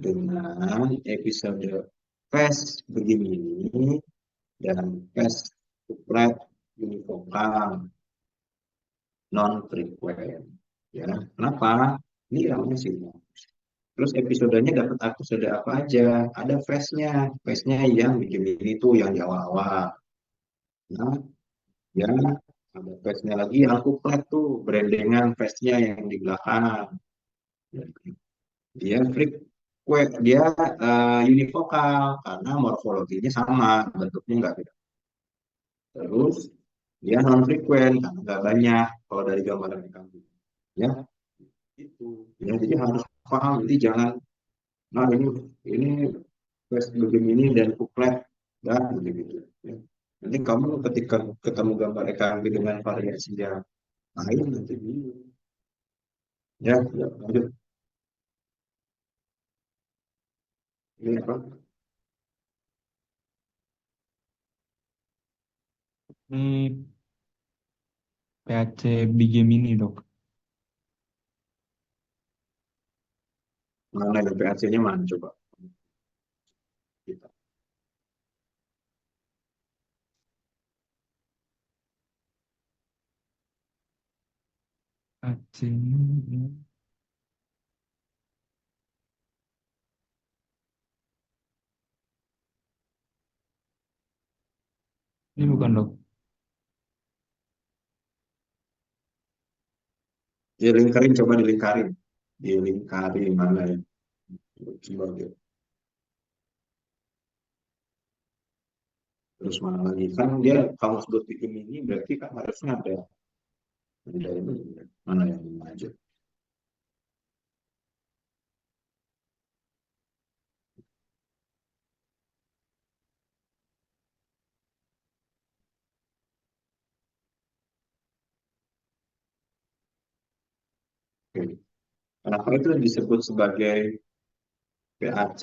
dengan episode phase begini dan phase kuplet univokal non frequent ya. Kenapa? Ini namanya sinus. Terus episodenya dapat episode apa aja? Ada phase-nya. Phase-nya yang begini tuh yang di awal-awal. Nah, ya ada phase-nya lagi yang kuplet tuh berendengan phase-nya yang di belakang. Dia frequent, dia univokal karena morfologinya sama, bentuknya nggak beda. Terus dia non frequent karena nggak banyak kalau dari gambaran kami. Ya, itu. Ya, jadi harus paham. Jadi jangan, nah ini phase begini dan kuplet dan begitu. Ya. Nanti kamu ketika ketemu gambar EKG dengan variasi yang lain nanti bingung. Ya, ya, lanjut. Ini apa? ini PAC Bigemini dok. Mana PAC-nya mana coba? Kita. PAC ini bukan dok. Dilingkarin, coba dilingkarin. Dilingkarin mana ya? Coba deh. Terus mana lagi? Kan dia kamus bikin ini berarti kan harusnya ada ini. Mana yang maju? Oke. Kenapa itu disebut sebagai PAC?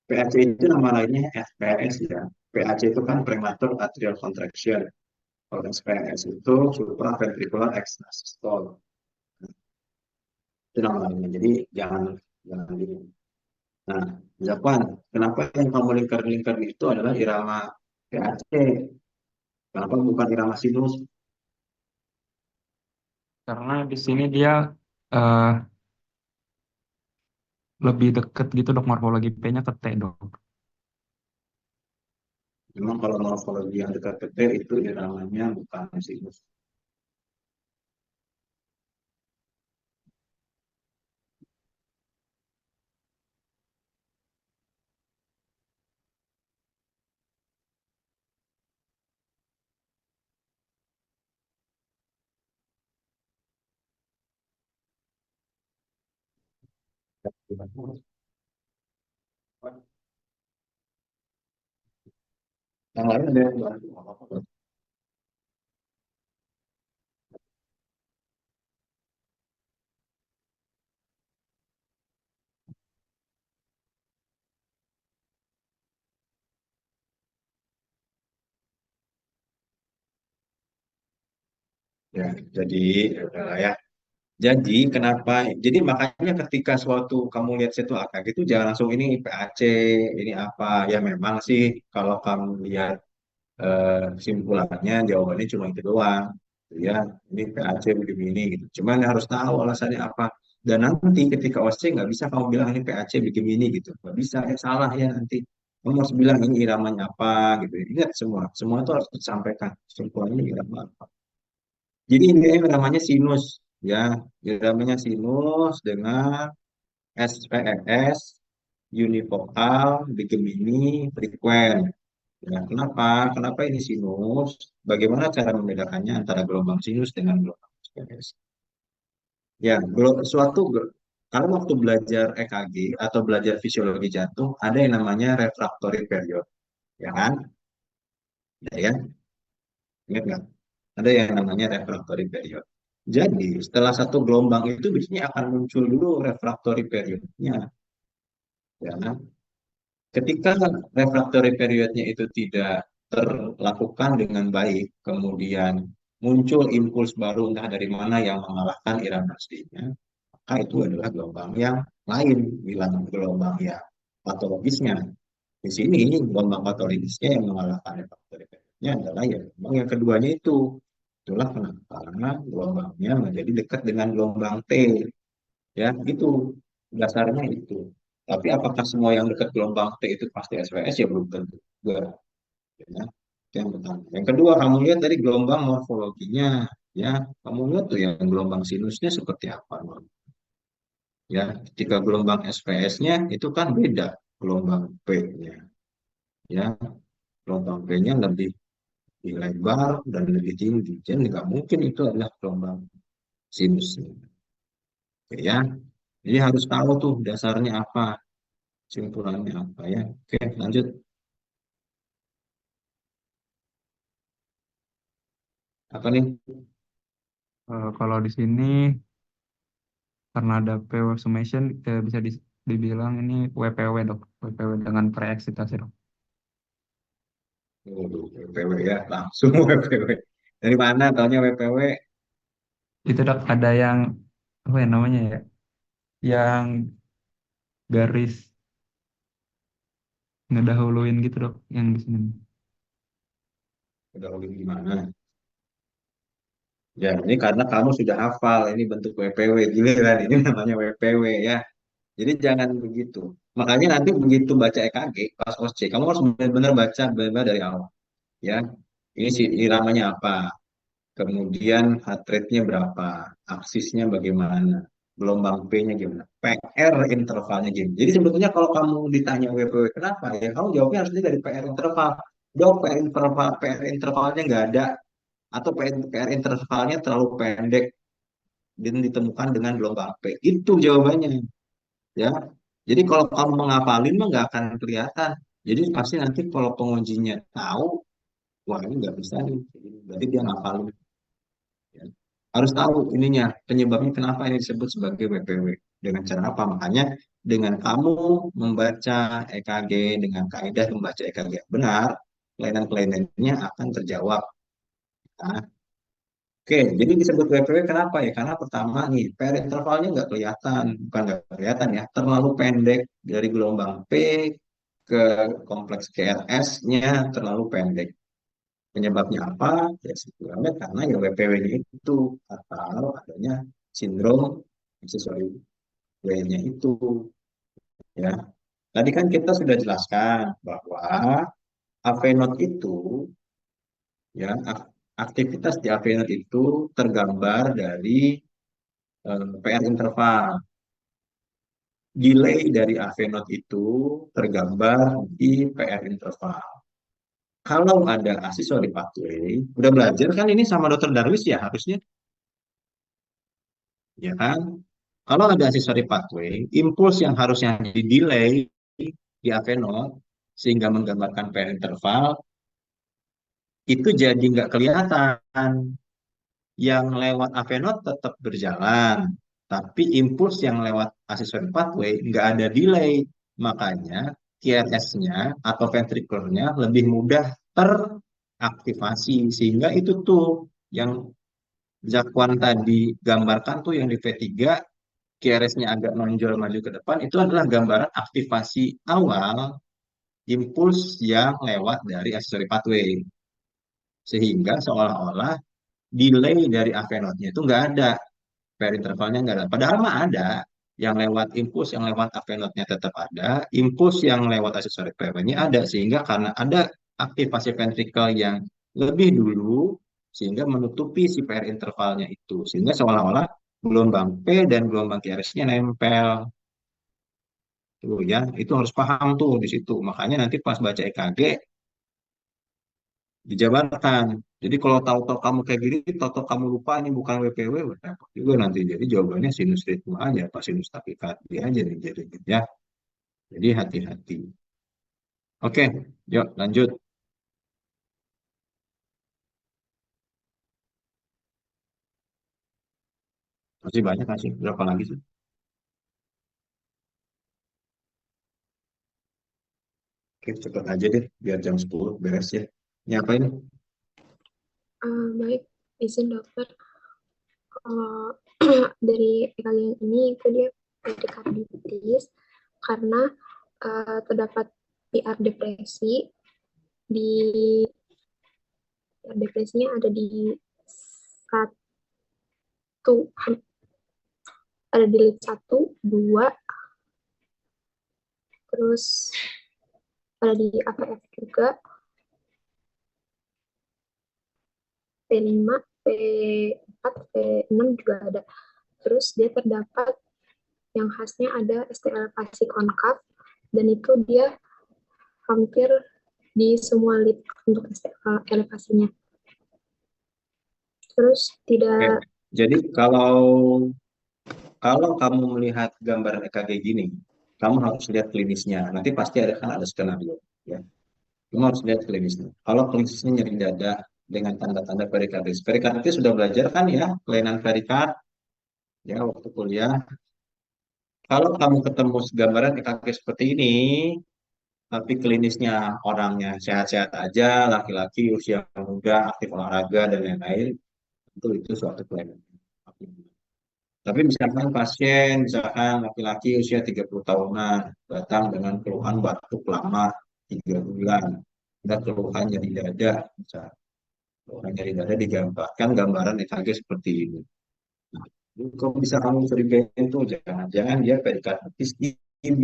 PAC itu nama lainnya SPS ya. PAC itu kan premature atrial contraction. Kalau SPS itu supraventricular extrasystole. Itu nama lainnya. Jadi jangan jangan di. Nah, Japan, kenapa yang kamu lingkar-lingkar itu adalah irama PAC? Kenapa bukan irama sinus? Karena di sini dia eh, lebih deket gitu dok, morfologi P-nya ke T dok. Memang kalau morfologi yang dekat ke T itu iramanya bukan sinus. Yang lain ada yang bantu apa-apa. Ya, jadi ya udah lah ya. Jadi kenapa? Jadi makanya ketika suatu kamu lihat situ angka gitu jangan langsung ini PAC, ini apa? Ya memang sih kalau kamu lihat kesimpulannya jawabannya cuma itu doang. Ya, ini PAC begini gitu. Cuman harus tahu alasannya apa. Dan nanti ketika OSC nggak bisa kamu bilang ini PAC begini gitu. Nggak bisa, ya salah ya nanti. Kamu harus bilang ini iramanya apa gitu. Ingat semua, semua itu harus disampaikan. Semuanya irama apa. Jadi ini namanya sinus, ya. Iramanya sinus dengan SPES, univokal, digemini, frekuen. Ya, kenapa? Kenapa ini sinus? Bagaimana cara membedakannya antara gelombang sinus dengan gelombang SPES? Ya, kalau waktu belajar EKG atau belajar fisiologi jantung, ada yang namanya refractory period, ya kan? Ya, ya, ingat nggak? Ada yang namanya refractory period. Jadi, setelah satu gelombang itu biasanya akan muncul dulu refractory periodnya, ya kan? Ketika refractory periodnya itu tidak terlakukan dengan baik, kemudian muncul impuls baru entah dari mana yang mengalahkan irama aslinya, maka itu adalah gelombang yang lain, bilang gelombang yang patologisnya. Di sini gelombang patologisnya yang mengalahkan refractory periodnya adalah ya gelombang yang keduanya itu. Itulah kenapa gelombangnya menjadi dekat dengan gelombang T. Ya, itu dasarnya itu. Tapi apakah semua yang dekat gelombang T itu pasti SWS? Ya belum tentu juga. Ya. Itu yang pertama. Yang kedua, kamu lihat dari gelombang morfologinya. Ya, kamu lihat tuh yang gelombang sinusnya seperti apa. Ya, ketika gelombang SPS-nya itu kan beda gelombang P-nya. Ya, gelombang P-nya lebih lebar dan lebih tinggi. Jadi nggak mungkin itu adalah gelombang sinus. Oke, ya, jadi harus tahu tuh dasarnya apa, simpulannya apa ya. Oke, lanjut. Apa nih? Kalau di sini karena ada PW summation bisa dibilang ini WPW dok, WPW dengan preeksitasi dok. Waduh, WPW ya, langsung WPW. Dari mana taunya WPW? Itu dok ada yang apa ya namanya ya, yang garis ngedahuluin gitu dok, yang di sini. Udah ulin gimana? Ya, ini karena kamu sudah hafal, ini bentuk WPW, giliran ini namanya WPW ya. Jadi jangan begitu. Makanya nanti begitu baca EKG, pas OSC, kamu harus benar-benar baca benar-benar dari awal. Ya, ini sih iramanya apa, kemudian heart rate-nya berapa, aksisnya bagaimana, gelombang P-nya gimana, PR intervalnya gimana. Jadi sebetulnya kalau kamu ditanya WPW kenapa, ya kamu jawabnya harusnya dari PR interval. Jawab PR intervalnya nggak ada, atau PR intervalnya terlalu pendek dan ditemukan dengan gelombang P. Itu jawabannya, ya. Jadi kalau kamu menghafalin mah nggak akan kelihatan. Jadi pasti nanti kalau pengujinya tahu, wah ini nggak bisa nih. Berarti dia ngapalin. Ya. Harus tahu ininya, penyebabnya kenapa ini disebut sebagai WPW. Dengan cara apa? Makanya dengan kamu membaca EKG, dengan kaidah membaca EKG yang benar, kelainan-kelainannya akan terjawab. Nah, oke, jadi disebut WPW kenapa ya? Karena pertama nih, PR intervalnya nggak kelihatan, bukan nggak kelihatan ya, terlalu pendek dari gelombang P ke kompleks KRS-nya terlalu pendek. Penyebabnya apa? Ya sebetulnya karena ya WPW-nya itu atau adanya sindrom aksesori W-nya itu, ya. Tadi kan kita sudah jelaskan bahwa AV node itu, ya, aktivitas di AV node itu tergambar dari PR interval. Delay dari AV node itu tergambar di PR interval. Kalau ada accessory pathway, udah belajar kan ini sama Dokter Darwis ya harusnya, ya kan? Kalau ada accessory pathway, impuls yang harusnya di delay di AV node sehingga menggambarkan PR interval itu jadi nggak kelihatan. Yang lewat AV node tetap berjalan, tapi impuls yang lewat accessory pathway nggak ada delay. Makanya TRS-nya atau ventricular-nya lebih mudah teraktivasi. Sehingga itu tuh yang Zakwan tadi gambarkan tuh yang di V3, QRS-nya agak menonjol maju ke depan, itu adalah gambaran aktivasi awal impuls yang lewat dari accessory pathway. Sehingga seolah-olah delay dari AV node-nya itu nggak ada, pair intervalnya nggak ada. Padahal mah ada, yang lewat impuls, yang lewat AV node-nya tetap ada, impuls yang lewat aksesorik frequency ada, sehingga karena ada aktivasi ventrikel yang lebih dulu, sehingga menutupi si pair intervalnya itu, sehingga seolah-olah gelombang P dan gelombang QRS-nya nempel. Tuh ya, itu harus paham tuh di situ. Makanya nanti pas baca EKG dijabarkan. Jadi kalau tahu-tahu kamu kayak gini, tahu-tahu kamu lupa ini bukan WPW, wah, repot juga nanti. Jadi jawabannya sinus ritme aja, pas sinus takikardia aja nih jadi ya. Jadi hati-hati. Oke, yuk lanjut. Masih banyak masih berapa lagi sih? Oke, cepet aja deh, biar jam 10 beres ya. Ini apa ini? Baik, izin dokter. Kalau dari kalian ini itu dia perikarditis karena terdapat PR depresi di PR depresinya ada di satu, ada di lead 1, 2, terus ada di APF juga, P5, P4, P6 juga ada. Terus dia terdapat yang khasnya ada ST elevasi konkav, dan itu dia hampir di semua lead untuk ST elevasinya. Terus Oke, tidak, jadi kalau kalau kamu melihat gambaran EKG gini, kamu harus lihat klinisnya. Nanti pasti ada kan ada skenario, ya. Kamu harus lihat klinisnya. Kalau klinisnya nyeri dada dengan tanda-tanda perikardis. Perikardis sudah belajar kan ya, kelainan perikard ya waktu kuliah. Kalau kamu ketemu gambaran EKG seperti ini, tapi klinisnya orangnya sehat-sehat aja, laki-laki usia muda, aktif olahraga dan lain-lain, itu suatu kelainan. Tapi misalkan pasien, misalkan laki-laki usia 30 tahunan, datang dengan keluhan batuk lama 3 bulan, ada keluhan nyeri dada, misalnya. Keluhan nyeri dada digambarkan gambaran EKG seperti ini. Nah, kok bisa kamu curigain itu? Jangan-jangan dia perikarditis TB.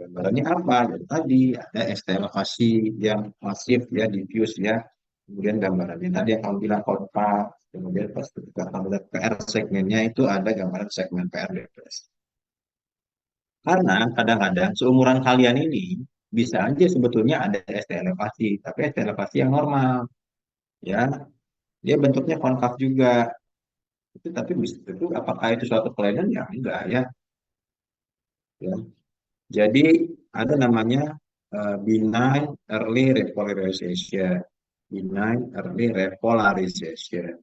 Gambarannya apa? Jadi tadi ada estelasi yang masif ya, diffuse ya. Kemudian gambarannya tadi yang kamu bilang kontak. Kemudian pas ketika kamu lihat PR segmennya itu ada gambaran segmen PR depresi. Karena kadang-kadang seumuran kalian ini bisa aja sebetulnya ada ST elevasi, tapi ST elevasi yang normal ya. Dia bentuknya konkav juga. Itu tapi bisa itu apakah itu suatu kelainan? Ya enggak ya. Ya. Jadi ada namanya benign early repolarization. Benign early repolarization.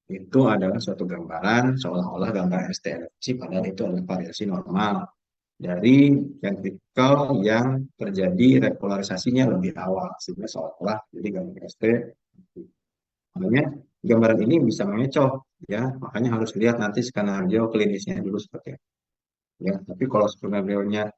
Itu adalah suatu gambaran seolah-olah gambaran STLFC padahal itu adalah variasi normal dari ventrikel yang terjadi repolarisasinya lebih awal sehingga seolah-olah jadi gambaran ST. Makanya gambaran ini bisa mengecoh ya, makanya harus lihat nanti skenario klinisnya dulu seperti apa. Ya, tapi kalau skenario-nya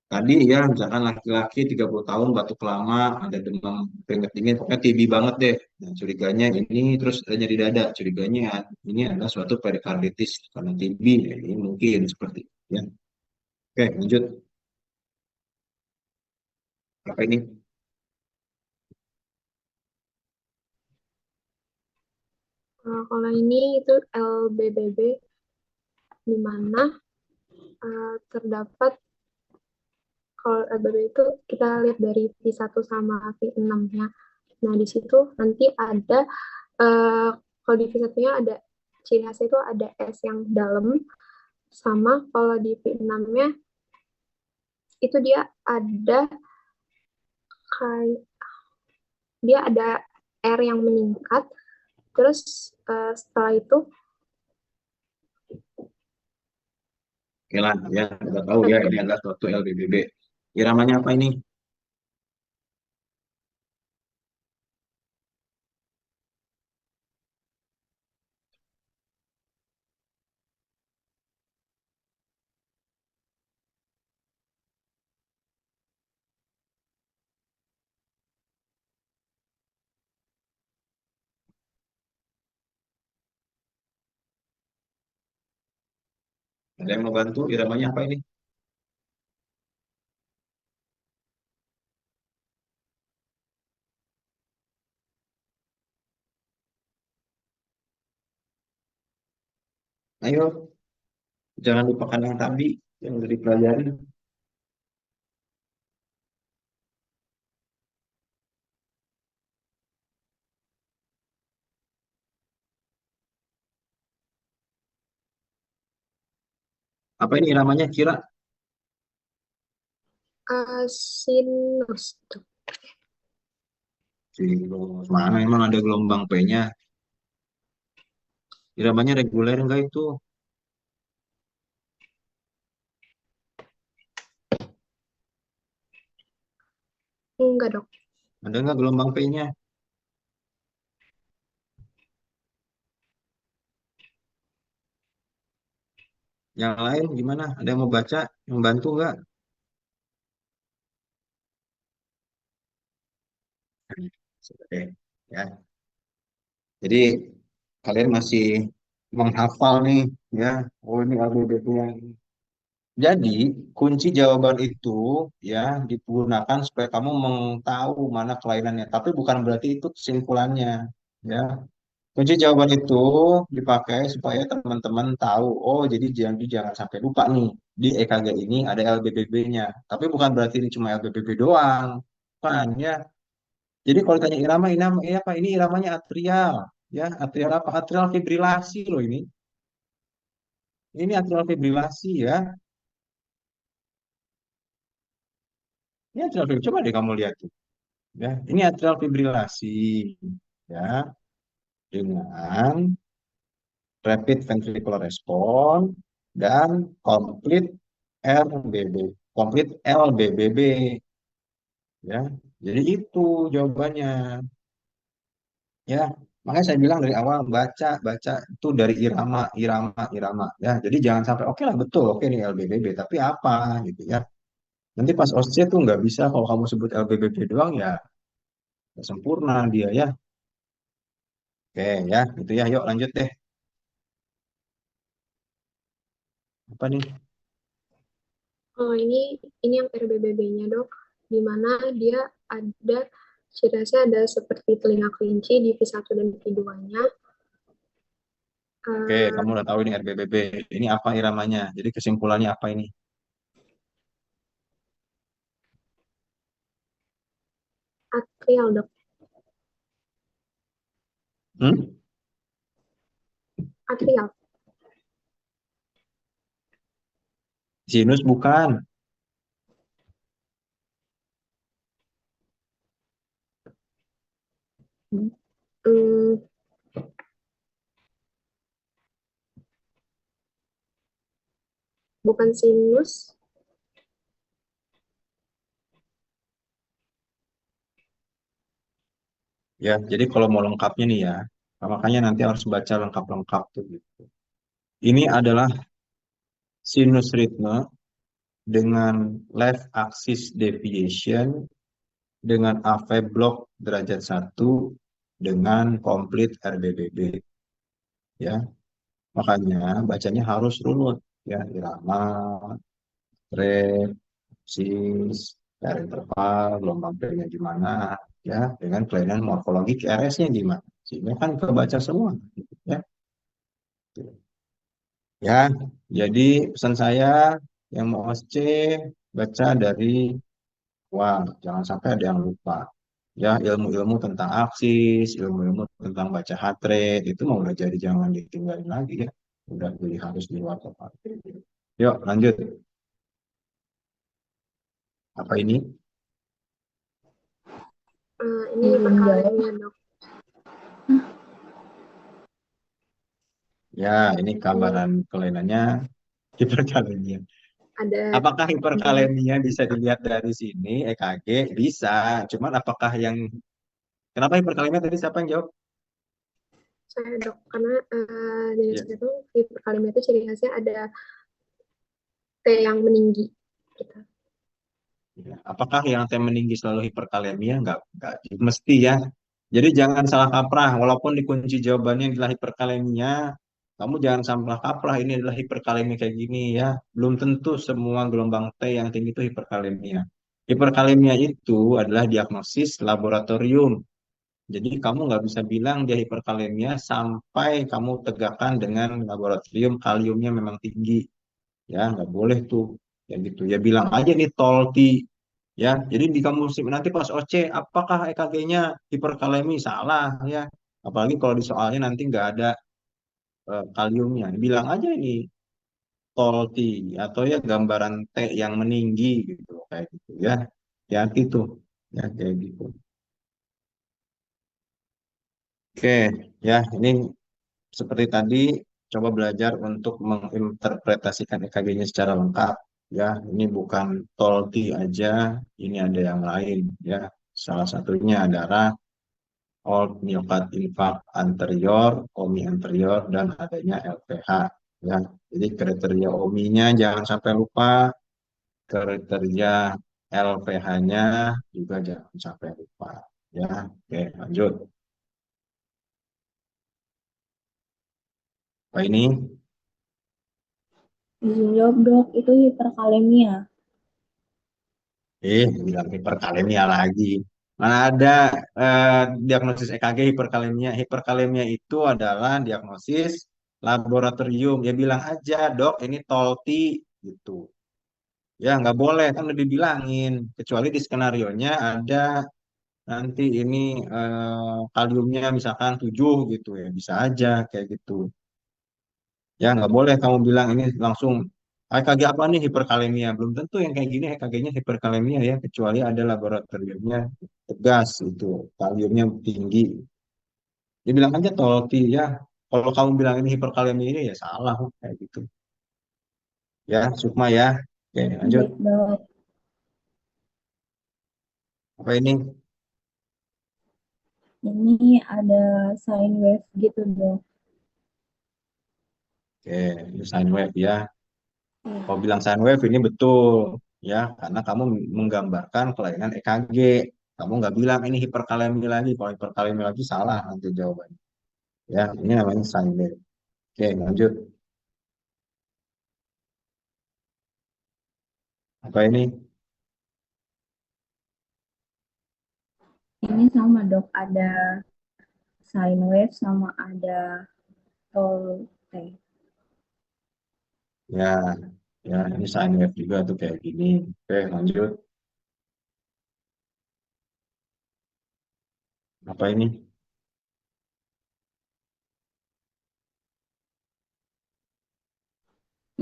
tadi ya, misalkan laki-laki 30 tahun batuk lama, ada demam keringat dingin, pokoknya TB banget deh. Nah, curiganya ini, terus ada nyeri dada, curiganya ini adalah suatu perikarditis karena TB, ya, ini mungkin seperti itu, ya. Oke, lanjut. Apa ini? kalau ini itu LBBB, di mana terdapat, kalau LBB itu kita lihat dari V1 sama V6 ya. Nah, di situ nanti ada, kalau di V1-nya ada ciri khasnya itu ada S yang dalam, sama kalau di V6-nya itu kayak dia ada R yang meningkat, terus setelah itu Oke lah, ya, udah tahu ya, ini adalah suatu LBBB. Iramanya apa ini? Ada yang mau bantu? Iramanya apa ini? Ayo, jangan lupakan yang tadi yang udah dipelajari. Apa ini iramanya? Kira Sinus tuh. sinus. Mana emang ada gelombang P-nya? Iramanya reguler enggak itu? Enggak, Dok. Ada enggak gelombang P-nya? Yang lain gimana? Ada yang mau baca? Yang bantu enggak? Oke, ya. Jadi kalian masih menghafal nih, ya. Oh ini algoritmnya. Jadi kunci jawaban itu ya digunakan supaya kamu mengetahui mana kelainannya. Tapi bukan berarti itu kesimpulannya, ya. Kunci jawaban itu dipakai supaya teman-teman tahu. Oh jadi jangan sampai lupa nih di EKG ini ada LBBB-nya. Tapi bukan berarti ini cuma LBBB doang, kan ya. Jadi kalau tanya irama, ini apa? Ini iramanya atrial, ya. Atrial apa? Atrial fibrilasi loh ini. Ini atrial fibrilasi ya. Ini atrial fibrilasi. Coba deh kamu lihat tuh. Ya, ini atrial fibrilasi ya dengan rapid ventricular response dan complete RBB, complete LBBB ya. Jadi itu jawabannya ya. Makanya saya bilang dari awal baca baca itu dari irama irama irama ya. Jadi jangan sampai oke lah betul oke ini LBBB tapi apa gitu ya. Nanti pas OSCE tuh nggak bisa kalau kamu sebut LBBB doang ya nggak sempurna dia ya. Oke ya, itu ya. Yuk lanjut deh. Apa nih? Oh, ini yang RBBB-nya, Dok. Di mana dia ada ciri khasnya ada seperti telinga kelinci di V1 dan V2-nya. Oke, kamu udah tahu ini RBBB. Ini apa iramanya? Jadi kesimpulannya apa ini? Atrial, Dok. Hmm? Atrial. Sinus bukan. Hmm, bukan sinus. Ya, jadi kalau mau lengkapnya nih ya, makanya nanti harus baca lengkap-lengkap tuh gitu. Ini adalah sinus ritme dengan left axis deviation dengan AV block derajat 1 dengan complete RBBB ya. Makanya bacanya harus runut ya, irama, rate, sis, dari interval, gelombang P-nya gimana, ya, dengan kelainan morfologi QRS-nya gimana. Sehingga kan kebaca semua, gitu, ya. Ya, jadi pesan saya yang mau C baca dari wah, jangan sampai ada yang lupa. Ya, ilmu-ilmu tentang aksis, ilmu-ilmu tentang baca heart rate, itu mau udah jadi jangan ditinggalin lagi ya. Udah jadi harus di luar kepala. Yuk, lanjut. Apa ini? Ini perkaliannya, Dok. Ya, ini gambaran kelainannya hiperkalemia. Ada Apakah hiperkalemia bisa dilihat dari sini EKG? Bisa. Cuman apakah yang kenapa hiperkalemia tadi siapa yang jawab? saya, Dok, karena dari Ya. saya tuh hiperkalemia itu ciri khasnya ada T yang meninggi. Gitu. Ya. Apakah yang T meninggi selalu hiperkalemia? Enggak mesti ya. Jadi jangan salah kaprah. Walaupun di kunci jawabannya adalah hiperkalemia, Kamu jangan sampah kaprah ini adalah hiperkalemia kayak gini ya. Belum tentu semua gelombang T yang tinggi itu hiperkalemia. Hiperkalemia itu adalah diagnosis laboratorium. Jadi kamu nggak bisa bilang dia hiperkalemia sampai kamu tegakkan dengan laboratorium kaliumnya memang tinggi. Ya, nggak boleh tuh. Ya gitu. Ya bilang aja nih tolti. Ya, jadi di kamu nanti pas OC, apakah EKG-nya hiperkalemi? Salah ya. Apalagi kalau di soalnya nanti nggak ada kaliumnya. Bilang aja ini tolti atau ya gambaran T yang meninggi gitu kayak gitu ya. Ya gitu. Ya kayak gitu. Oke, ya ini seperti tadi coba belajar untuk menginterpretasikan EKG-nya secara lengkap ya. Ini bukan tolti aja, ini ada yang lain ya. Salah satunya adalah old myocard infarct anterior, OMI anterior dan adanya LPH ya. Jadi kriteria OMI-nya jangan sampai lupa, kriteria LPH-nya juga jangan sampai lupa ya. Oke, lanjut. Apa ini? Izin jawab dok, itu hiperkalemia. Bilang hiperkalemia lagi. Mana ada diagnosis EKG hiperkalemia. Hiperkalemia itu adalah diagnosis laboratorium. Ya bilang aja, dok, ini tolti gitu. Ya nggak boleh kan udah dibilangin. Kecuali di skenario-nya ada nanti ini kaliumnya misalkan 7 gitu ya. Bisa aja kayak gitu. Ya, nggak boleh kamu bilang ini langsung EKG apa nih hiperkalemia. Belum tentu yang kayak gini EKG-nya hiperkalemia ya, kecuali ada laboratoriumnya tegas itu, kaliumnya tinggi. Dia bilang aja tolti ya. Kalau kamu bilang ini hiperkalemia ini ya salah kayak gitu. Ya, Sukma ya. Oke, lanjut. Baik dok, Apa ini? ini ada sine wave gitu dok. Oke, ini sine wave ya. Iya. Kalau bilang sine wave ini betul ya, karena kamu menggambarkan kelainan EKG. Kamu nggak bilang ini hiperkalemi lagi. Kalau hiperkalemi lagi salah nanti jawabannya. Ya, ini namanya sine wave. Oke, lanjut. Apa ini? Ini sama dok, ada sine wave sama ada tol T. Ya, ya ini sine wave juga tuh kayak gini. Oke, lanjut. Apa ini?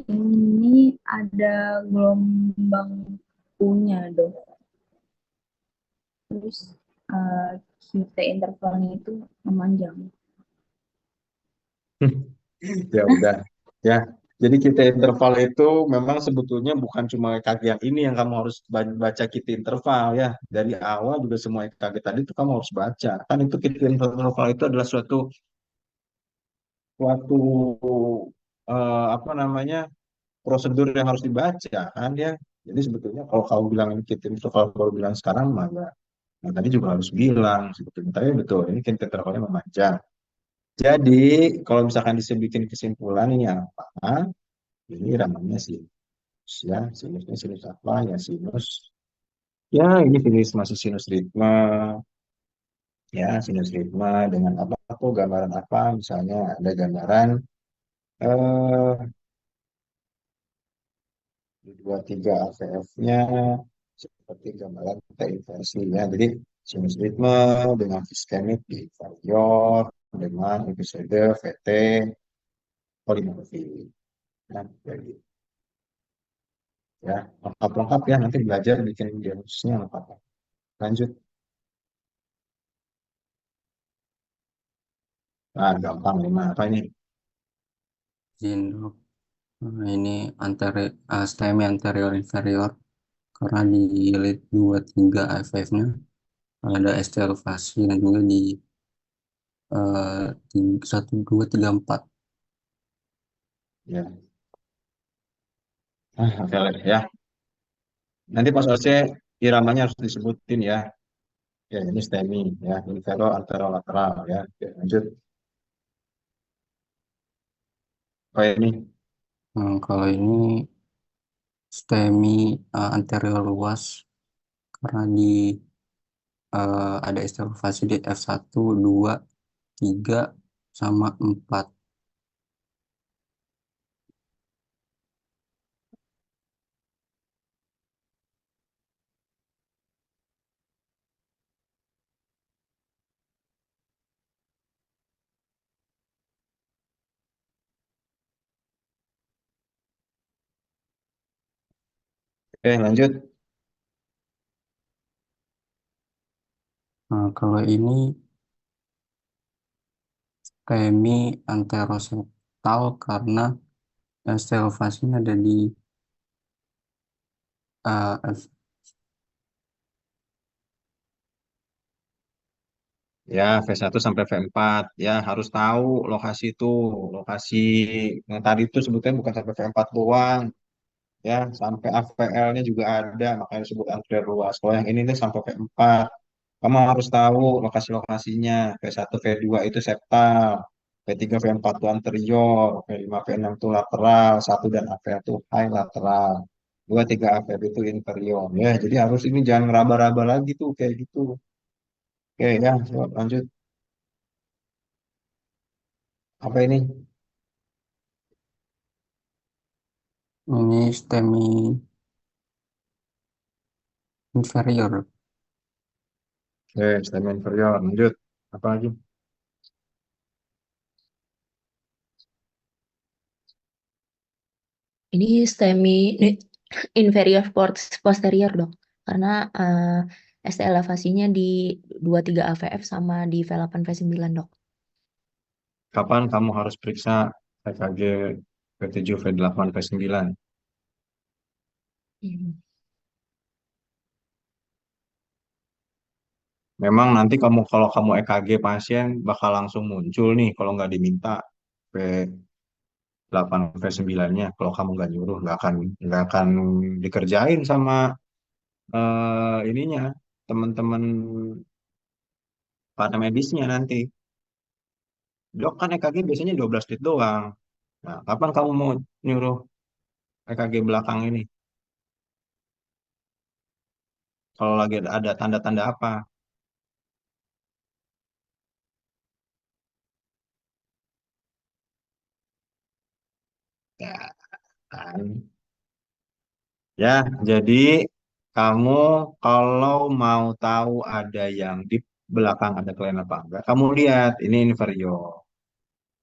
Ini ada gelombang punya dok. Terus QT intervalnya itu memanjang. Ya udah. Ya, jadi kita interval itu memang sebetulnya bukan cuma EKG yang ini yang kamu harus baca kita interval ya. Dari awal juga semua EKG tadi itu kamu harus baca. Kan itu kita interval itu adalah suatu suatu apa namanya prosedur yang harus dibaca kan ya. Jadi sebetulnya kalau kamu bilang ini kita interval baru bilang sekarang mah ya. Nah, tadi juga harus bilang sebetulnya. Tapi betul ini kita intervalnya memanjang. Jadi kalau misalkan disebutin kesimpulan ini apa? Ini namanya sinus ya. Sinusnya sinus apa? Ya sinus. Ya ini sinus masih sinus ritme. Ya sinus ritme dengan apa? Aku gambaran apa? Misalnya ada gambaran eh 23 AVF-nya seperti gambaran T inversi ya. Jadi sinus ritme dengan iskemik di inferior dengan episode VT polimorfi. Nah, jadi ya lengkap-lengkap ya nanti belajar bikin diagnosisnya lengkap. Lanjut. Ah, gampang lima apa ini? Izin dok. Ini STEMI anterior inferior karena di lead 23 AFF-nya ada ST elevasi dan juga di 1234. Ya. Oke lah ya. Nanti pas OC iramanya harus disebutin ya. Ya, ini STEMI ya, infero anterolateral ya. Oke, lanjut. Oh ini, Kalau ini STEMI anterior luas karena ada estivasi di F1, 2, 3, sama 4. oke lanjut. Kalau ini STEMI anteroseptal karena estivasinya ada di F. Ya, V1 sampai V4. Ya, harus tahu lokasi itu. Lokasi yang tadi itu sebutnya bukan sampai V4 doang. Ya, sampai AVL-nya juga ada, makanya disebut antrian luas. Kalau yang ini nih sampai V4. Kamu harus tahu lokasi-lokasinya. V1, V2 itu septal. V3, V4 itu anterior. V5, V6 itu lateral. Satu dan AVL itu high lateral. Dua, tiga AVL itu inferior. Ya, jadi harus ini jangan ngeraba-raba lagi tuh kayak gitu. Oke, ya, siap, lanjut. Apa ini? Ini STEMI inferior. Oke, stem inferior. Lanjut. Apa lagi? Ini STEMI inferior posterior dok, karena ST elevasinya di 23 AVF sama di V8 V9 dok. Kapan kamu harus periksa EKG V7, V8, V9? Hmm. Memang nanti kamu kalau kamu EKG pasien bakal langsung muncul nih kalau nggak diminta V8, V9-nya. Kalau kamu nggak nyuruh nggak akan dikerjain sama ininya teman-teman para medisnya nanti. Dok kan EKG biasanya 12 lead doang. Nah, kapan kamu mau nyuruh EKG belakang ini? Kalau lagi ada tanda-tanda apa? Ya, kan. Ya, jadi kamu kalau mau tahu ada yang di belakang ada kelainan apa enggak, kamu lihat ini inferior,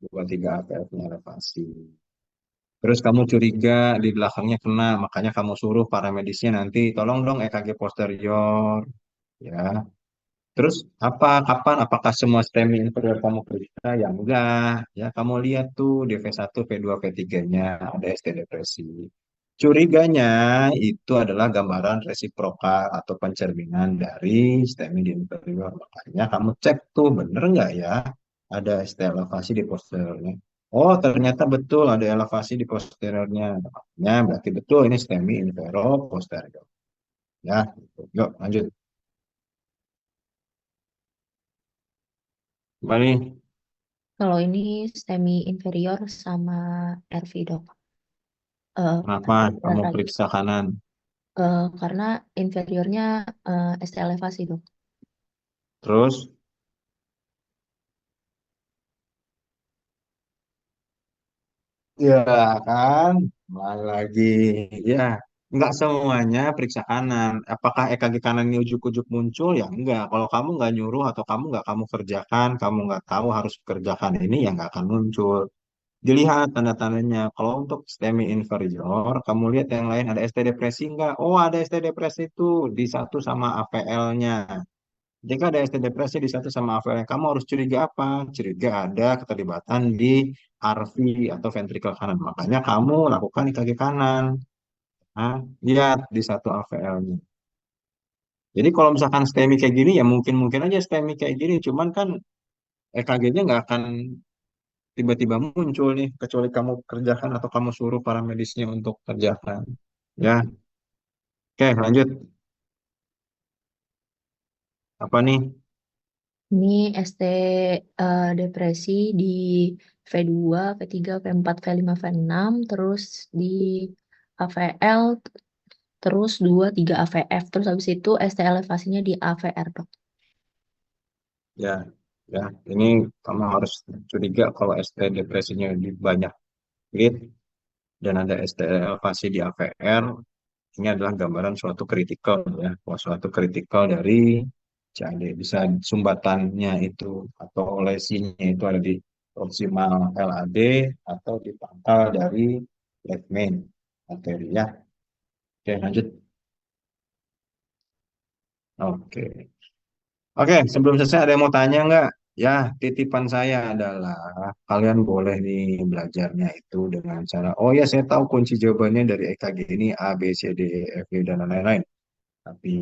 23 APF-nya elevasi. Terus kamu curiga di belakangnya kena, makanya kamu suruh para medisnya nanti tolong dong EKG posterior, ya. Terus kapan, apakah semua STEMI inferior kamu periksa? Ya enggak, ya kamu lihat tuh di V1, V2, V3-nya ada ST depresi. Curiganya itu adalah gambaran resiprokal atau pencerminan dari STEMI di inferior. Makanya kamu cek tuh bener nggak ya ada ST elevasi di posteriornya. Oh ternyata betul ada elevasi di posteriornya. Makanya berarti betul ini STEMI inferior posterior. Ya, gitu. Yuk lanjut. Kembali. Kalau ini STEMI inferior sama RV dok. Kenapa kamu periksa kanan? Karena inferiornya ST elevasi dok. Terus, ya kan, mulai lagi. Ya, nggak semuanya periksa kanan. Apakah EKG kanan ini ujuk-ujuk muncul? Ya enggak. Kalau kamu nggak nyuruh atau nggak kamu kerjakan, kamu nggak tahu harus kerjakan ini, ya nggak akan muncul. Dilihat tanda-tandanya. Kalau untuk STEMI inferior, kamu lihat yang lain ada ST depresi nggak? Oh, ada ST depresi itu di satu sama AVL-nya. Jika ada ST depresi di satu sama AVL, kamu harus curiga apa? Curiga ada keterlibatan di RV atau ventrikel kanan. Makanya kamu lakukan EKG kanan. Nah, lihat di satu AVL-nya. Jadi kalau misalkan STEMI kayak gini, ya mungkin-mungkin aja STEMI kayak gini. Cuman kan EKG-nya nggak akan tiba-tiba muncul nih, kecuali kamu kerjakan atau kamu suruh para medisnya untuk kerjakan. Ya, oke lanjut. Apa nih? Ini ST depresi di V2, V3, V4, V5, V6, terus di AVL, terus 2, 3 AVF, terus habis itu ST elevasinya di AVR, dok. Ya, ya. Ini kamu harus curiga kalau ST depresinya di banyak grade dan ada ST elevasi di AVR. Ini adalah gambaran suatu kritikal ya, suatu kritikal dari CAD. Bisa sumbatannya itu atau lesinya itu ada di proksimal LAD atau di pangkal dari left main arteri ya. Oke, lanjut. Oke. Oke, sebelum selesai ada yang mau tanya nggak? Ya, titipan saya adalah kalian boleh nih belajarnya itu dengan cara, oh ya saya tahu kunci jawabannya dari EKG ini A, B, C, D, E, F, G, dan lain-lain. Tapi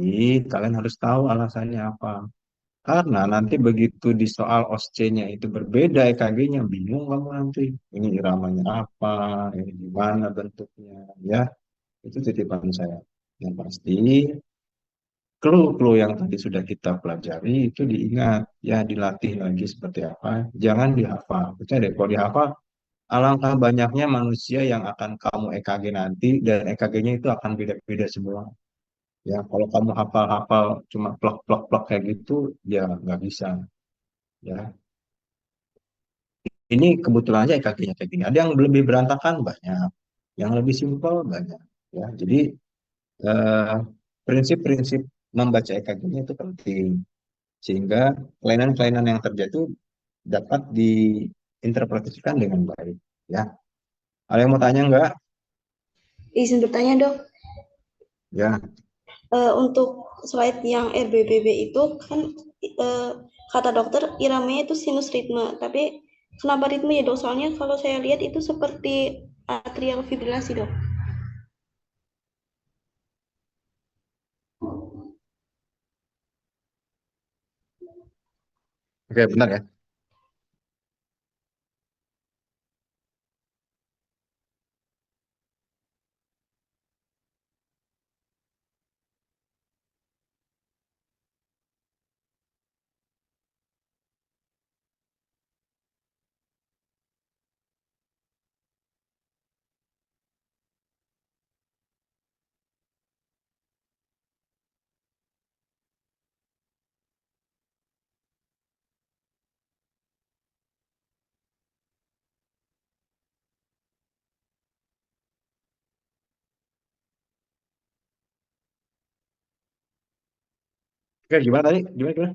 kalian harus tahu alasannya apa. Karena nanti begitu di soal OSCE-nya itu berbeda EKG-nya, bingung kamu nanti. Ini iramanya apa, ini gimana bentuknya, ya. Itu titipan saya. Yang pasti, clue-clue yang tadi sudah kita pelajari itu diingat, ya dilatih lagi seperti apa. Jangan dihafal. Percaya deh, kalau dihafal, alangkah banyaknya manusia yang akan kamu EKG nanti, dan EKG-nya itu akan beda-beda semua. Ya, kalau kamu hafal-hafal cuma plak-plak-plak kayak gitu, ya nggak bisa. Ya, ini kebetulan aja EKG-nya kayak gini. Ada yang lebih berantakan banyak, yang lebih simpel banyak. Ya, jadi eh, prinsip-prinsip membaca EKG-nya itu penting sehingga kelainan-kelainan yang terjadi itu dapat diinterpretasikan dengan baik. Ya, ada yang mau tanya nggak? Izin bertanya dok, Ya, untuk slide yang RBBB itu kan kata dokter iramanya itu sinus ritme, tapi kenapa ritme ya dok? Soalnya kalau saya lihat itu seperti atrial fibrilasi dok. oke benar ya. Oke, gimana tadi? Gimana, gimana?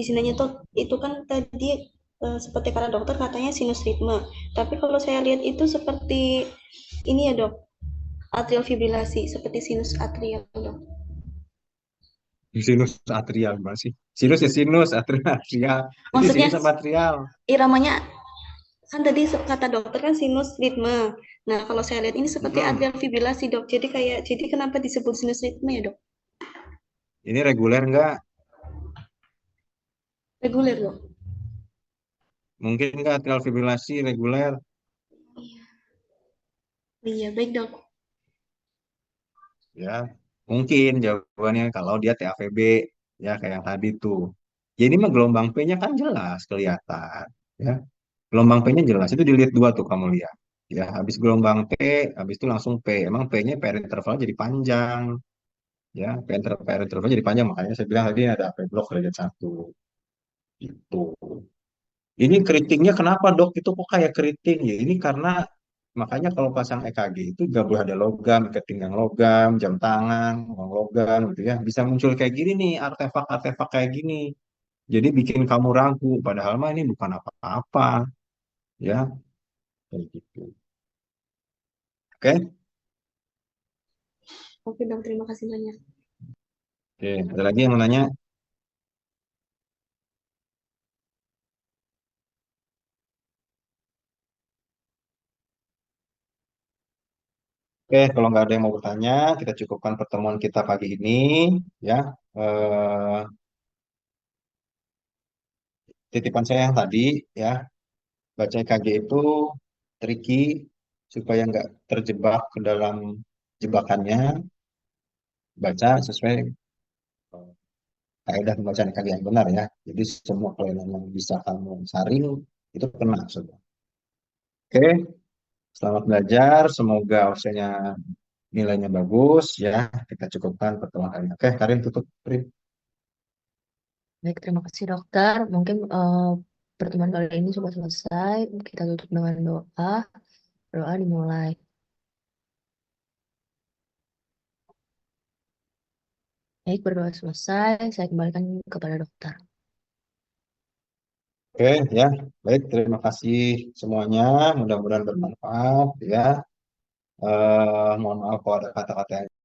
Izin nanya tuh itu kan tadi seperti kata dokter katanya sinus ritme, tapi kalau saya lihat itu seperti ini ya dok, atrial fibrilasi seperti sinus atrial dok. Sinus atrial gimana sih? Sinus ya sinus, atrial atrial. Ini Maksudnya sinus sama atrial. iramanya kan tadi kata dokter kan sinus ritme. Nah, kalau saya lihat ini seperti Mm-mm. atrial fibrilasi, dok. Jadi kenapa disebut sinus ritme ya, dok? Ini reguler nggak? Reguler, dok. Mungkin nggak atrial fibrilasi reguler? Iya, baik, dok. Ya, mungkin jawabannya kalau dia TAVB, ya kayak yang tadi tuh. Jadi mah gelombang P-nya kan jelas kelihatan, ya. Gelombang P-nya jelas, itu di lead 2 tuh kamu lihat. Ya, habis gelombang P, habis itu langsung P. Emang P-nya PR interval jadi panjang, ya. PR interval jadi panjang, makanya saya bilang tadi ada AP blok lead 1. Itu. Ini keritingnya kenapa dok? Itu kok kayak keriting ya? Ini karena makanya kalau pasang EKG itu gak boleh ada logam, ketinggian logam, jam tangan, uang logam gitu ya. Bisa muncul kayak gini nih, artefak-artefak kayak gini. Jadi bikin kamu ragu, padahal mah ini bukan apa-apa, ya. Kayak gitu. Oke? Oke, dok. Terima kasih banyak. Oke, ada lagi yang mau nanya? Oke, kalau nggak ada yang mau bertanya, kita cukupkan pertemuan kita pagi ini, ya. Eh, Titipan saya yang tadi, ya. Baca EKG itu tricky supaya nggak terjebak ke dalam jebakannya, baca sesuai kaidah pembacaan EKG yang benar ya. Jadi semua kelainan yang bisa kamu saring itu kena semua. Oke, selamat belajar. Semoga usianya nilainya bagus ya. Kita cukupkan pertemuan kali ini. Oke, Karin tutup. Karin. Baik, terima kasih dokter. Mungkin pertemuan kali ini sudah selesai. Kita tutup dengan doa. Doa dimulai. Baik, berdoa selesai. Saya kembalikan kepada dokter. Oke ya, baik. Terima kasih semuanya. Mudah-mudahan bermanfaat ya. Mohon maaf kalau ada kata-kata yang